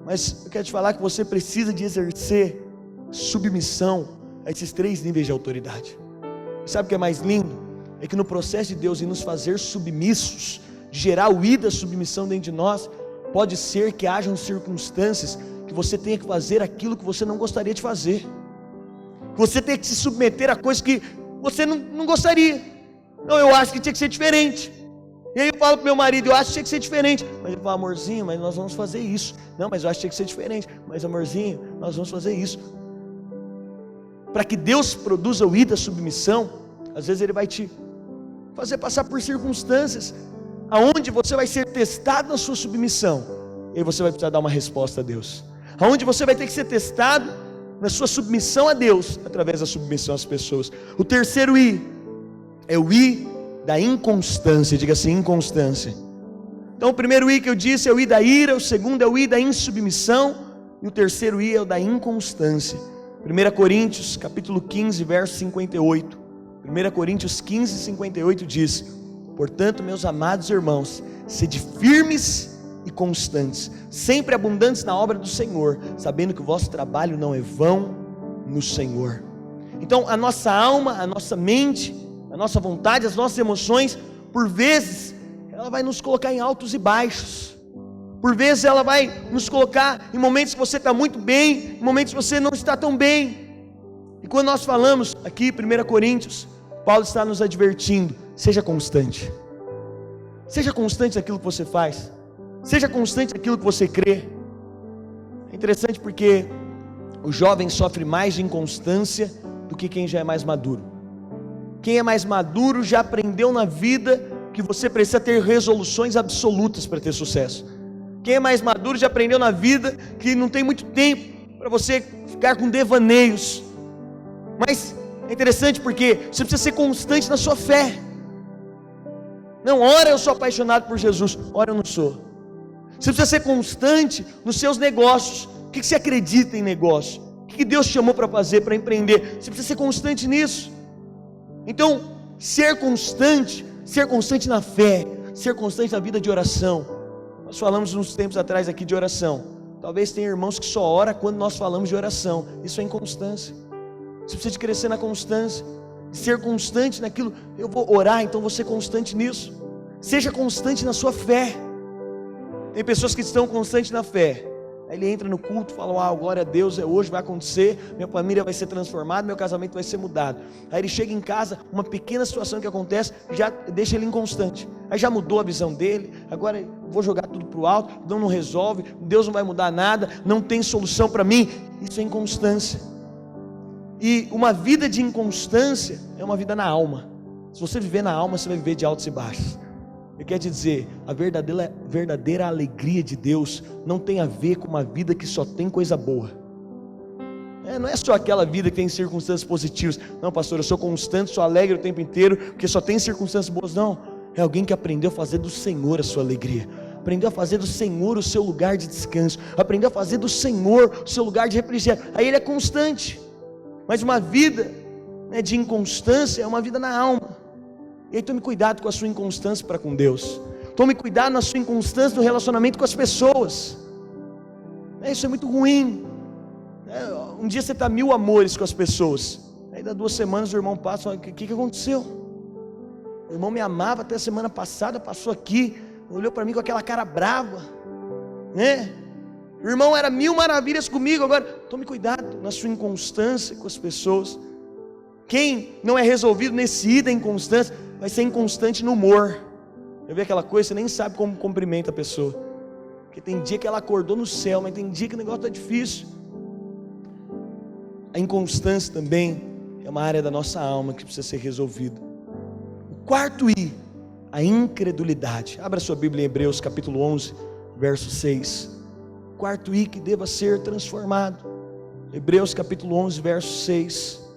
Mas eu quero te falar que você precisa de exercer submissão a esses 3 níveis de autoridade. E sabe o que é mais lindo? É que no processo de Deus em nos fazer submissos, de gerar o I da submissão dentro de nós, pode ser que hajam circunstâncias que você tenha que fazer aquilo que você não gostaria de fazer, que você tenha que se submeter a coisas que você não gostaria. Não, eu acho que tinha que ser diferente. E aí eu falo para meu marido, eu acho que tinha que ser diferente. Mas ele fala: amorzinho, mas nós vamos fazer isso. Não, mas eu acho que tinha que ser diferente. Mas amorzinho, nós vamos fazer isso. Para que Deus produza o I da submissão, às vezes Ele vai te fazer passar por circunstâncias aonde você vai ser testado na sua submissão, e aí você vai precisar dar uma resposta a Deus. Aonde você vai ter que ser testado na sua submissão a Deus, através da submissão às pessoas. O terceiro I é o I da inconstância. Diga assim: inconstância. Então o primeiro I que eu disse é o I da ira, o segundo é o I da insubmissão, e o terceiro I é o da inconstância. 1 Coríntios capítulo 15, verso 58. 1 Coríntios 15, 58 diz: portanto, meus amados irmãos, sede firmes e constantes, sempre abundantes na obra do Senhor, sabendo que o vosso trabalho não é vão no Senhor. Então a nossa alma, a nossa mente, a nossa vontade, as nossas emoções, por vezes ela vai nos colocar em altos e baixos. Por vezes ela vai nos colocar em momentos que você está muito bem, em momentos que você não está tão bem. E quando nós falamos aqui, 1 Coríntios, Paulo está nos advertindo: seja constante. Seja constante naquilo que você faz. Seja constante naquilo que você crê. É interessante porque o jovem sofre mais de inconstância do que quem já é mais maduro. Quem é mais maduro já aprendeu na vida que você precisa ter resoluções absolutas para ter sucesso. Quem é mais maduro já aprendeu na vida que não tem muito tempo para você ficar com devaneios. Mas é interessante porque você precisa ser constante na sua fé. Não, ora eu sou apaixonado por Jesus, ora eu não sou. Você precisa ser constante nos seus negócios. O que você acredita em negócio? O que Deus te chamou para fazer, para empreender? Você precisa ser constante nisso. Então, ser constante na fé, ser constante na vida de oração. Nós falamos uns tempos atrás aqui de oração. Talvez tenha irmãos que só ora quando nós falamos de oração. Isso é inconstância. Você precisa de crescer na constância, de ser constante naquilo. Eu vou orar, então vou ser constante nisso. Seja constante na sua fé. Tem pessoas que estão constantes na fé. Aí ele entra no culto, fala, glória a Deus, hoje vai acontecer, minha família vai ser transformada, meu casamento vai ser mudado. Aí ele chega em casa, uma pequena situação que acontece, já deixa ele inconstante. Aí já mudou a visão dele, agora vou jogar tudo para o alto, não resolve, Deus não vai mudar nada, não tem solução para mim. Isso é inconstância. E uma vida de inconstância é uma vida na alma. Se você viver na alma, você vai viver de altos e baixos. Eu quero te dizer, a verdadeira alegria de Deus não tem a ver com uma vida que só tem coisa boa. Não é só aquela vida que tem circunstâncias positivas. Não, pastor, eu sou constante, sou alegre o tempo inteiro, porque só tem circunstâncias boas. Não, é alguém que aprendeu a fazer do Senhor a sua alegria. Aprendeu a fazer do Senhor o seu lugar de descanso. Aprendeu a fazer do Senhor o seu lugar de refrigério. Aí ele é constante. Mas uma vida de inconstância é uma vida na alma. E aí tome cuidado com a sua inconstância para com Deus. Tome cuidado na sua inconstância no relacionamento com as pessoas. Isso é muito ruim. Um dia você está 1000 amores com as pessoas. Aí dá 2 semanas o irmão passa e fala, o que aconteceu? O irmão me amava até a semana passada, passou aqui, olhou para mim com aquela cara brava. O irmão era 1000 maravilhas comigo, agora tome cuidado na sua inconstância com as pessoas. Quem não é resolvido nesse ida inconstância, vai ser inconstante no humor. Eu vi aquela coisa, você nem sabe como cumprimenta a pessoa. Porque tem dia que ela acordou no céu, mas tem dia que o negócio está difícil. A inconstância também é uma área da nossa alma que precisa ser resolvida. O quarto I, a incredulidade. Abra sua Bíblia em Hebreus capítulo 11, verso 6. O quarto I que deva ser transformado. Hebreus capítulo 11, verso 6.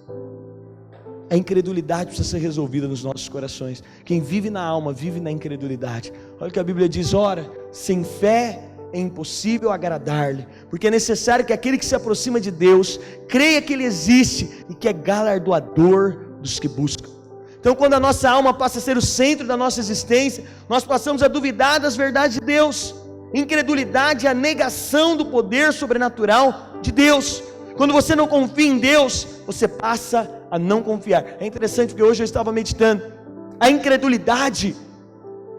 A incredulidade precisa ser resolvida nos nossos corações. Quem vive na alma, vive na incredulidade. Olha o que a Bíblia diz, ora, sem fé é impossível agradar-lhe, porque é necessário que aquele que se aproxima de Deus, creia que Ele existe, e que é galardoador dos que buscam. Então quando a nossa alma passa a ser o centro da nossa existência, nós passamos a duvidar das verdades de Deus. Incredulidade é a negação do poder sobrenatural de Deus. Quando você não confia em Deus, você passa a não confiar. É interessante porque hoje eu estava meditando. A incredulidade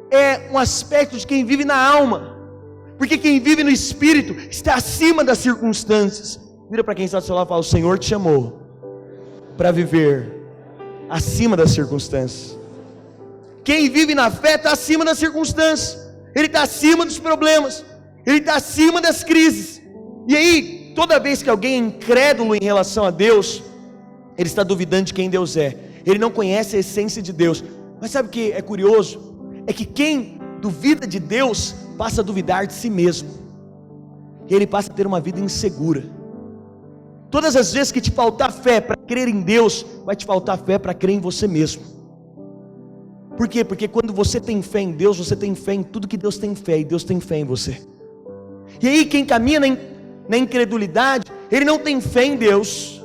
é um aspecto de quem vive na alma, porque quem vive no Espírito está acima das circunstâncias. Vira para quem está do seu lado e fala, o Senhor te chamou para viver acima das circunstâncias. Quem vive na fé está acima das circunstâncias. Ele está acima dos problemas. Ele está acima das crises. E aí, toda vez que alguém é incrédulo em relação a Deus, ele está duvidando de quem Deus é. Ele não conhece a essência de Deus. Mas sabe o que é curioso? É que quem duvida de Deus passa a duvidar de si mesmo. E ele passa a ter uma vida insegura. Todas as vezes que te faltar fé para crer em Deus, vai te faltar fé para crer em você mesmo. Por quê? Porque quando você tem fé em Deus, você tem fé em tudo que Deus tem fé, e Deus tem fé em você. E aí quem caminha na incredulidade, ele não tem fé em Deus.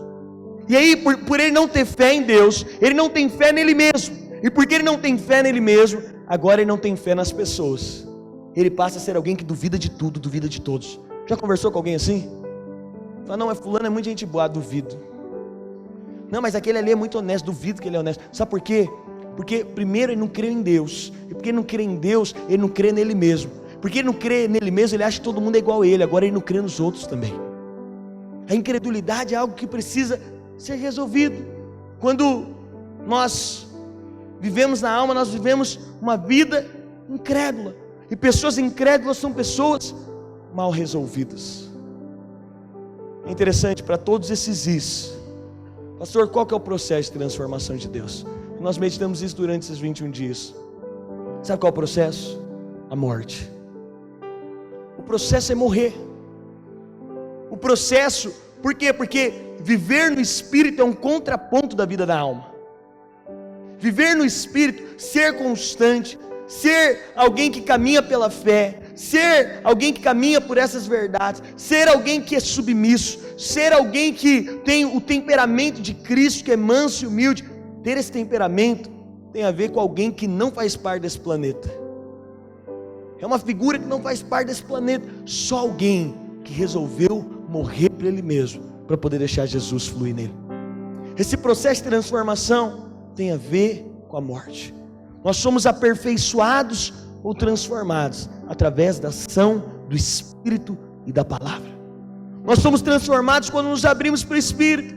E aí por ele não ter fé em Deus, ele não tem fé nele mesmo. E porque ele não tem fé nele mesmo, agora ele não tem fé nas pessoas. Ele passa a ser alguém que duvida de tudo, duvida de todos. Já conversou com alguém assim? Fala, não, fulano é muita gente boa, duvido. Não, mas aquele ali é muito honesto, duvido que ele é honesto. Sabe por quê? Porque primeiro ele não crê em Deus. E porque ele não crê em Deus, ele não crê nele mesmo. Porque ele não crê nele mesmo, ele acha que todo mundo é igual a ele. Agora ele não crê nos outros também. A incredulidade é algo que precisa ser resolvido. Quando nós vivemos na alma, nós vivemos uma vida incrédula. E pessoas incrédulas são pessoas mal resolvidas. É interessante, para todos esses is, pastor, qual que é o processo de transformação de Deus? Nós meditamos isso durante esses 21 dias. Sabe qual é o processo? A morte. O processo é morrer. O processo, por quê? Porque viver no Espírito é um contraponto da vida da alma. Viver no Espírito, ser constante, ser alguém que caminha pela fé, ser alguém que caminha por essas verdades, ser alguém que é submisso, ser alguém que tem o temperamento de Cristo, que é manso e humilde. Ter esse temperamento tem a ver com alguém que não faz parte desse planeta. É uma figura que não faz parte desse planeta. Só alguém que resolveu morrer para ele mesmo, para poder deixar Jesus fluir nele. Esse processo de transformação tem a ver com a morte. Nós somos aperfeiçoados ou transformados através da ação do Espírito e da palavra. Nós somos transformados quando nos abrimos para o Espírito.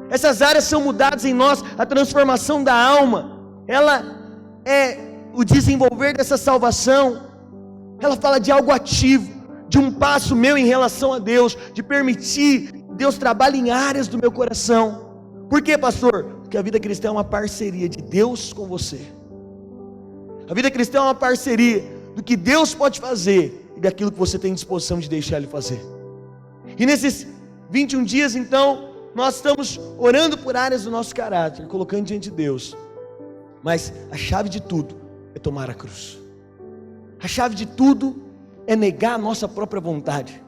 Essas áreas são mudadas em nós. A transformação da alma, ela é o desenvolver dessa salvação. Ela fala de algo ativo, de um passo meu em relação a Deus, de permitir Deus trabalhe em áreas do meu coração. Por quê, pastor? Porque a vida cristã é uma parceria de Deus com você. A vida cristã é uma parceria do que Deus pode fazer e daquilo que você tem disposição de deixar Ele fazer. E nesses 21 dias, então, nós estamos orando por áreas do nosso caráter, colocando diante de Deus. Mas a chave de tudo é tomar a cruz. A chave de tudo é negar a nossa própria vontade.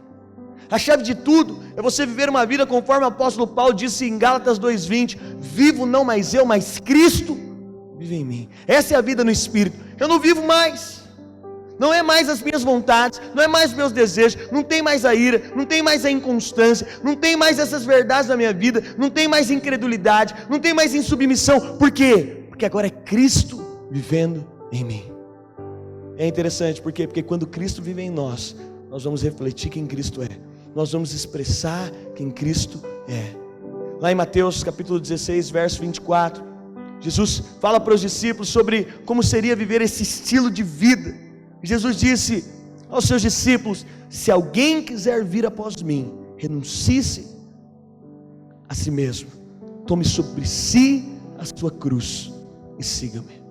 A chave de tudo é você viver uma vida conforme o apóstolo Paulo disse em Gálatas 2:20: vivo não mais eu, mas Cristo vive em mim. Essa é a vida no Espírito. Eu não vivo mais, não é mais as minhas vontades, não é mais os meus desejos, não tem mais a ira, não tem mais a inconstância, não tem mais essas verdades na minha vida, não tem mais incredulidade, não tem mais insubmissão. Por quê? Porque agora é Cristo vivendo em mim. É interessante, por quê? Porque quando Cristo vive em nós, nós vamos refletir quem Cristo é, nós vamos expressar quem Cristo é. Lá em Mateus capítulo 16, verso 24, Jesus fala para os discípulos sobre como seria viver esse estilo de vida. Jesus disse aos seus discípulos: se alguém quiser vir após mim, renuncie-se a si mesmo, tome sobre si a sua cruz e siga-me.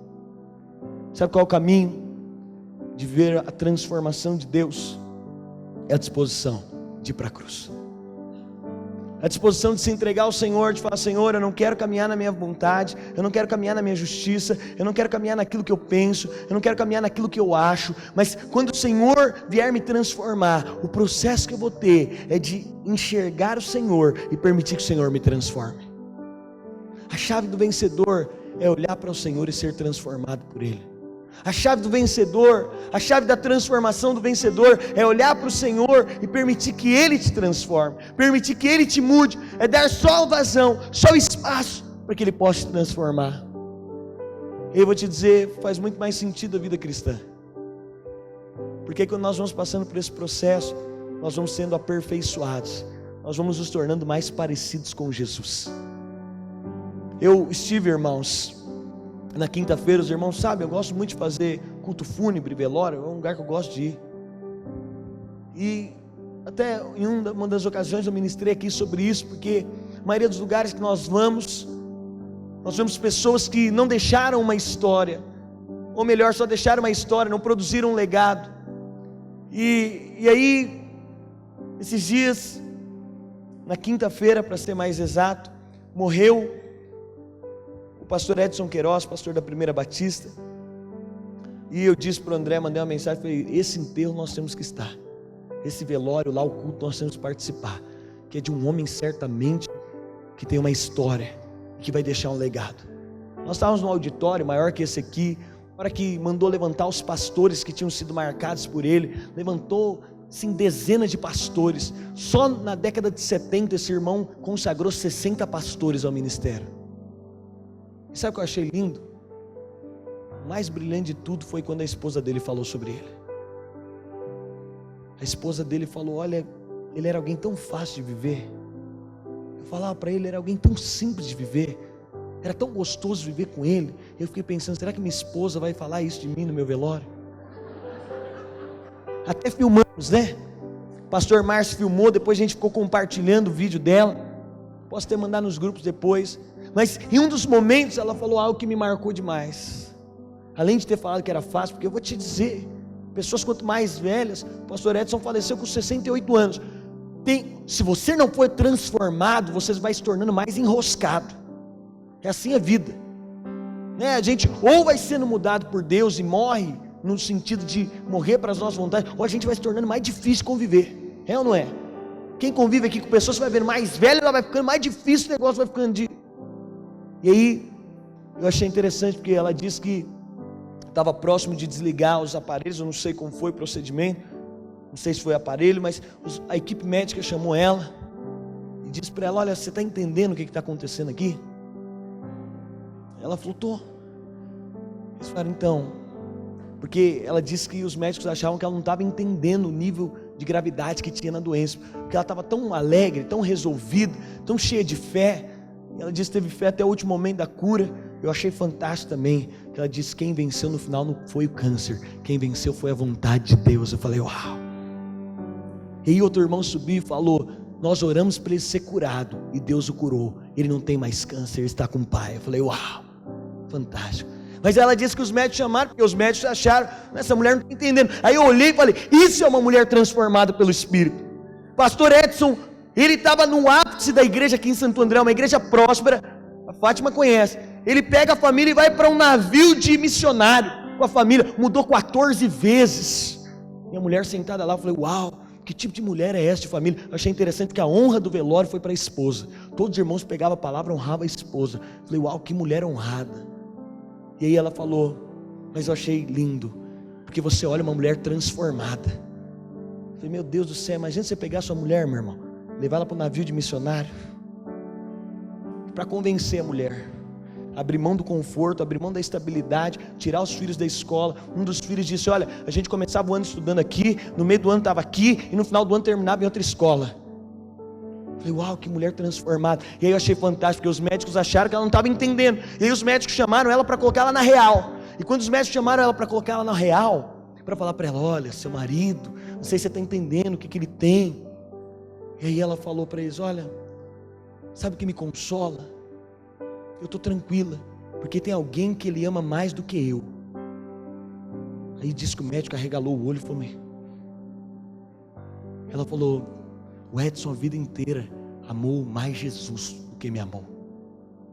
Sabe qual é o caminho de ver a transformação de Deus? É a disposição de ir para a cruz, a disposição de se entregar ao Senhor, de falar: Senhor, eu não quero caminhar na minha vontade, eu não quero caminhar na minha justiça, eu não quero caminhar naquilo que eu penso, eu não quero caminhar naquilo que eu acho, mas quando o Senhor vier me transformar, o processo que eu vou ter é de enxergar o Senhor e permitir que o Senhor me transforme. A chave do vencedor é olhar para o Senhor e ser transformado por Ele. A chave do vencedor, a chave da transformação do vencedor é olhar para o Senhor e permitir que Ele te transforme, permitir que Ele te mude, é dar só o vazão, só o espaço para que Ele possa te transformar. Eu vou te dizer, faz muito mais sentido a vida cristã, porque quando nós vamos passando por esse processo, nós vamos sendo aperfeiçoados, nós vamos nos tornando mais parecidos com Jesus. Eu estive, irmãos, na quinta-feira, os irmãos sabem, eu gosto muito de fazer culto fúnebre, velório, é um lugar que eu gosto de ir. E até em uma das ocasiões eu ministrei aqui sobre isso, porque a maioria dos lugares que nós vemos pessoas que não deixaram uma história, ou melhor, só deixaram uma história, não produziram um legado. E aí, esses dias, na quinta-feira, para ser mais exato, morreu o pastor Edson Queiroz, pastor da Primeira Batista. E eu disse para o André, mandei uma mensagem, falei: esse enterro nós temos que estar, esse velório lá, o culto, nós temos que participar, que é de um homem certamente que tem uma história, que vai deixar um legado. Nós estávamos num auditório maior que esse aqui, na hora que mandou levantar os pastores que tinham sido marcados por ele, levantou sim, dezenas de pastores. Só na década de 70 esse irmão consagrou 60 pastores ao ministério. E sabe o que eu achei lindo? O mais brilhante de tudo foi quando a esposa dele falou sobre ele. A esposa dele falou: olha, ele era alguém tão fácil de viver. Eu falava para ele, era alguém tão simples de viver, era tão gostoso viver com ele. Eu fiquei pensando, será que minha esposa vai falar isso de mim no meu velório? até filmamos, né? O pastor Márcio filmou, depois a gente ficou compartilhando o vídeo dela, posso até mandar nos grupos depois, mas em um dos momentos ela falou algo que me marcou demais, além de ter falado que era fácil, porque eu vou te dizer, pessoas quanto mais velhas, o pastor Edson faleceu com 68 anos, se você não for transformado, você vai se tornando mais enroscado, é assim a vida, né? A gente ou vai sendo mudado por Deus e morre, no sentido de morrer para as nossas vontades, ou a gente vai se tornando mais difícil conviver, é ou não é? Quem convive aqui com pessoas, você vai vendo mais velho, ela vai ficando mais difícil, o negócio vai ficando de... E aí, eu achei interessante, porque ela disse que estava próximo de desligar os aparelhos, eu não sei como foi o procedimento, não sei se foi aparelho, mas a equipe médica chamou ela, e disse para ela, olha, você está entendendo o que está acontecendo aqui? Ela falou, tô. Eles falaram, então, porque ela disse que os médicos achavam que ela não estava entendendo o nível de gravidade que tinha na doença, porque ela estava tão alegre, tão resolvida, tão cheia de fé, e ela disse que teve fé até o último momento da cura. Eu achei fantástico também, que ela disse que quem venceu no final não foi o câncer, quem venceu foi a vontade de Deus. Eu falei, uau. E aí outro irmão subiu e falou, nós oramos para ele ser curado, e Deus o curou, ele não tem mais câncer, ele está com o Pai. Eu falei, uau, fantástico. Mas ela disse que os médicos chamaram, porque os médicos acharam, essa mulher não está entendendo. Aí eu olhei e falei, isso é uma mulher transformada pelo Espírito. Pastor Edson, ele estava no ápice da igreja aqui em Santo André, uma igreja próspera, a Fátima conhece. Ele pega a família e vai para um navio de missionário, com a família, mudou 14 vezes. E a mulher sentada lá, eu falei, uau, que tipo de mulher é essa de família? Eu achei interessante que a honra do velório foi para a esposa. Todos os irmãos pegavam a palavra, honravam a esposa. Eu falei, uau, que mulher honrada. E aí ela falou, mas eu achei lindo, porque você olha uma mulher transformada. Eu falei, meu Deus do céu, imagina você pegar sua mulher, meu irmão, levar ela para o navio de missionário, para convencer a mulher, abrir mão do conforto, abrir mão da estabilidade, tirar os filhos da escola. Um dos filhos disse, olha, a gente começava o ano estudando aqui, no meio do ano estava aqui, e no final do ano terminava em outra escola. Falei, uau, que mulher transformada. E aí eu achei fantástico, porque os médicos acharam que ela não estava entendendo, e aí os médicos chamaram ela para colocar ela na real. E quando os médicos chamaram ela para colocar ela na real, para falar para ela, olha, seu marido, não sei se você está entendendo o que ele tem. E aí ela falou para eles, olha, sabe o que me consola? Eu estou tranquila, porque tem alguém que ele ama mais do que eu. Aí disse que o médico arregalou o olho e falou, ela falou, o Edson a vida inteira amou mais Jesus do que me amou.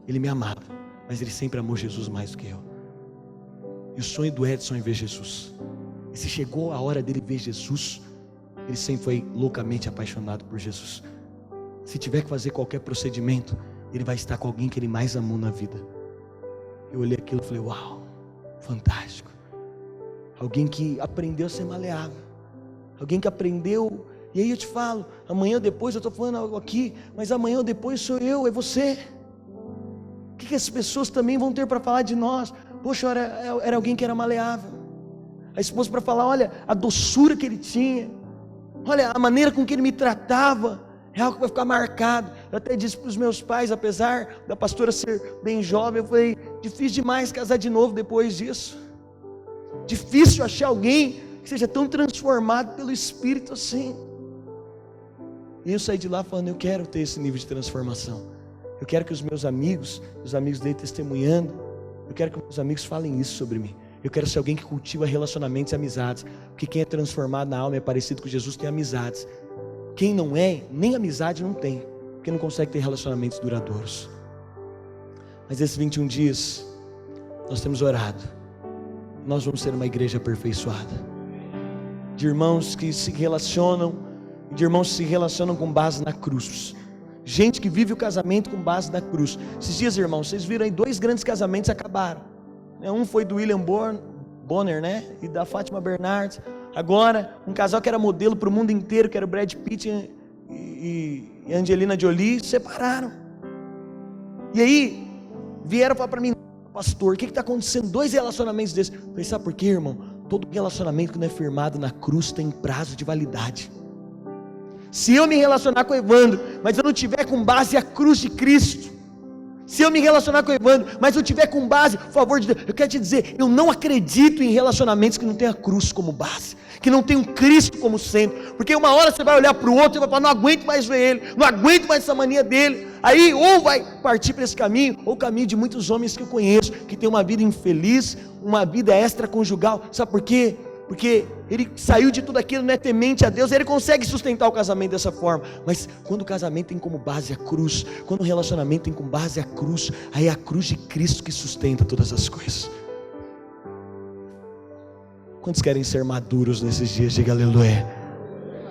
Ele me amava, mas ele sempre amou Jesus mais do que eu. E o sonho do Edson é ver Jesus. E se chegou a hora dele ver Jesus, ele sempre foi loucamente apaixonado por Jesus. Se tiver que fazer qualquer procedimento, ele vai estar com alguém que ele mais amou na vida. Eu olhei aquilo e falei, uau, fantástico. Alguém que aprendeu a ser maleável, alguém que aprendeu. E aí eu te falo, amanhã ou depois, eu estou falando algo aqui, mas amanhã ou depois sou eu, é você. O que as pessoas também vão ter para falar de nós? Poxa, era alguém que era maleável. A esposa para falar, olha, a doçura que ele tinha, olha, a maneira com que ele me tratava, é algo que vai ficar marcado. Eu até disse para os meus pais, apesar da pastora ser bem jovem, eu falei, difícil demais casar de novo depois disso. Difícil achar alguém que seja tão transformado pelo Espírito assim. E eu saí de lá falando, eu quero ter esse nível de transformação. Eu quero que os meus amigos, os amigos dele testemunhando, eu quero que meus amigos falem isso sobre mim. Eu quero ser alguém que cultiva relacionamentos e amizades, porque quem é transformado na alma é parecido com Jesus, tem amizades. Quem não é, nem amizade não tem, porque não consegue ter relacionamentos duradouros. Mas esses 21 dias, nós temos orado, nós vamos ser uma igreja aperfeiçoada, de irmãos que se relacionam, de irmãos que se relacionam com base na cruz, gente que vive o casamento com base na cruz. Esses dias, irmãos, vocês viram aí 2 grandes casamentos acabaram, um foi do William Bonner, né, e da Fátima Bernardes. Agora, um casal que era modelo para o mundo inteiro, que era o Brad Pitt e Angelina Jolie, separaram. E aí, vieram falar para mim, pastor, o que está acontecendo? 2 relacionamentos desses. Eu falei, sabe por quê, irmão? Todo relacionamento que não é firmado na cruz tem prazo de validade. Se eu me relacionar com o Evandro, mas eu não tiver com base a cruz de Cristo, se eu me relacionar com o Evandro, mas eu tiver com base, por favor de Deus, eu quero te dizer, eu não acredito em relacionamentos que não tem a cruz como base. que não tem um Cristo como centro, porque uma hora você vai olhar para o outro e vai falar, não aguento mais ver ele, não aguento mais essa mania dele, aí ou vai partir para esse caminho, ou o caminho de muitos homens que eu conheço, que tem uma vida infeliz, uma vida extraconjugal, sabe por quê? Porque ele saiu de tudo aquilo, não é temente a Deus, ele consegue sustentar o casamento dessa forma, mas quando o casamento tem como base a cruz, quando o relacionamento tem como base a cruz, aí é a cruz de Cristo que sustenta todas as coisas. Quantos querem ser maduros nesses dias? Diga aleluia.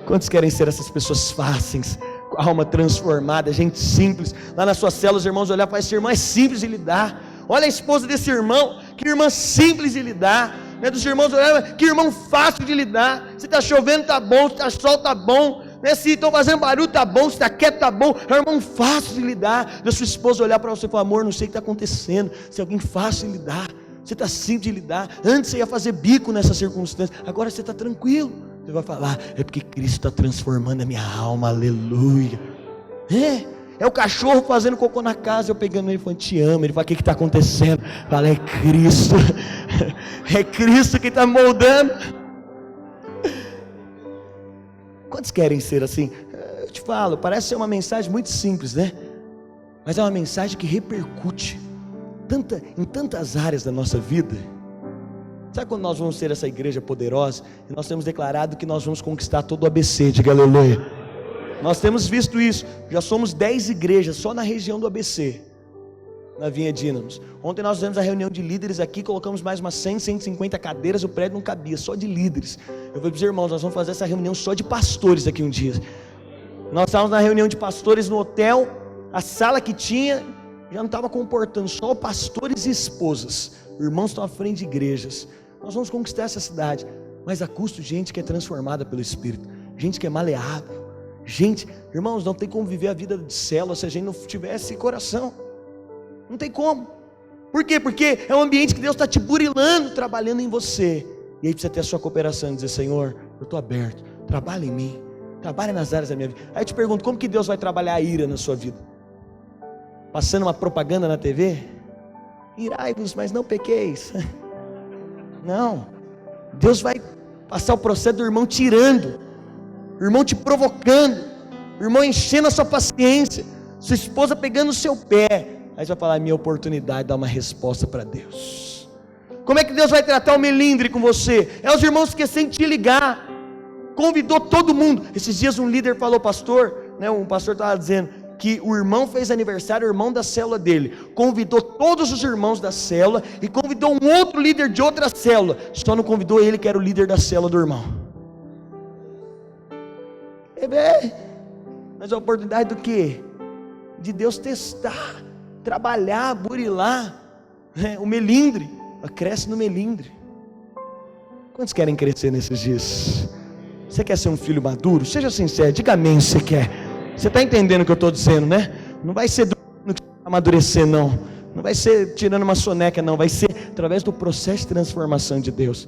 Quantos querem ser essas pessoas fáceis, com a alma transformada, gente simples, lá nas suas células, irmãos, olhar para esse irmão, é simples de lidar, olha a esposa desse irmão, que irmã simples de lidar, né, dos irmãos, olha, que irmão fácil de lidar, se está chovendo tá bom, se está sol tá bom, né, se estão fazendo barulho tá bom, se está quieto tá bom, é um irmão fácil de lidar, da sua esposa olhar para você e falar, amor, não sei o que está acontecendo, se é alguém fácil de lidar, você está simples de lidar, antes você ia fazer bico nessa circunstância, agora você está tranquilo, você vai falar, é porque Cristo está transformando a minha alma, aleluia, é o cachorro fazendo cocô na casa, eu pegando ele, falando, te amo, ele fala, o que está acontecendo? Fala, é Cristo, é Cristo que está moldando. Quantos querem ser assim? Eu te falo, parece ser uma mensagem muito simples, né? Mas é uma mensagem que repercute em tantas áreas da nossa vida. Sabe quando nós vamos ser essa igreja poderosa, e nós temos declarado que nós vamos conquistar todo o ABC, diga aleluia. Nós temos visto isso, já somos 10 igrejas só na região do ABC, na Vinha Dínamos. Ontem nós fizemos a reunião de líderes aqui, colocamos mais umas 100, 150 cadeiras, o prédio não cabia, só de líderes. Eu falei para os irmãos, nós vamos fazer essa reunião só de pastores aqui um dia. Nós estávamos na reunião de pastores no hotel, a sala que tinha, já não estava comportando, só pastores e esposas. Irmãos estão à frente de igrejas. Nós vamos conquistar essa cidade, mas a custo de gente que é transformada pelo Espírito, gente que é maleável. Gente, irmãos, não tem como viver a vida de célula se a gente não tivesse coração. Não tem como. Por quê? Porque é um ambiente que Deus está te burilando, trabalhando em você. E aí precisa ter a sua cooperação e dizer, Senhor, eu estou aberto, trabalha em mim, trabalha nas áreas da minha vida. Aí eu te pergunto, como que Deus vai trabalhar a ira na sua vida? Passando uma propaganda na TV? Irai-vos, mas não pequeis. Não. Deus vai passar o processo do irmão tirando, o irmão te provocando, o irmão enchendo a sua paciência, sua esposa pegando o seu pé. Aí você vai falar, minha oportunidade de dar uma resposta para Deus. Como é que Deus vai tratar o melindre com você? É os irmãos esquecendo de te ligar. Convidou todo mundo. Esses dias um líder falou, pastor, né, um pastor estava dizendo que o irmão fez aniversário, o irmão da célula dele convidou todos os irmãos da célula e convidou um outro líder de outra célula, só não convidou ele que era o líder da célula do irmão. Mas a oportunidade do quê? De Deus testar, trabalhar, burilar, né? O melindre, cresce no melindre. Quantos querem crescer nesses dias? Você quer ser um filho maduro? Seja sincero, diga amém se você quer. Você está entendendo o que eu estou dizendo, né? Não vai ser no que amadurecer, não vai ser tirando uma soneca, não, vai ser através do processo de transformação de Deus.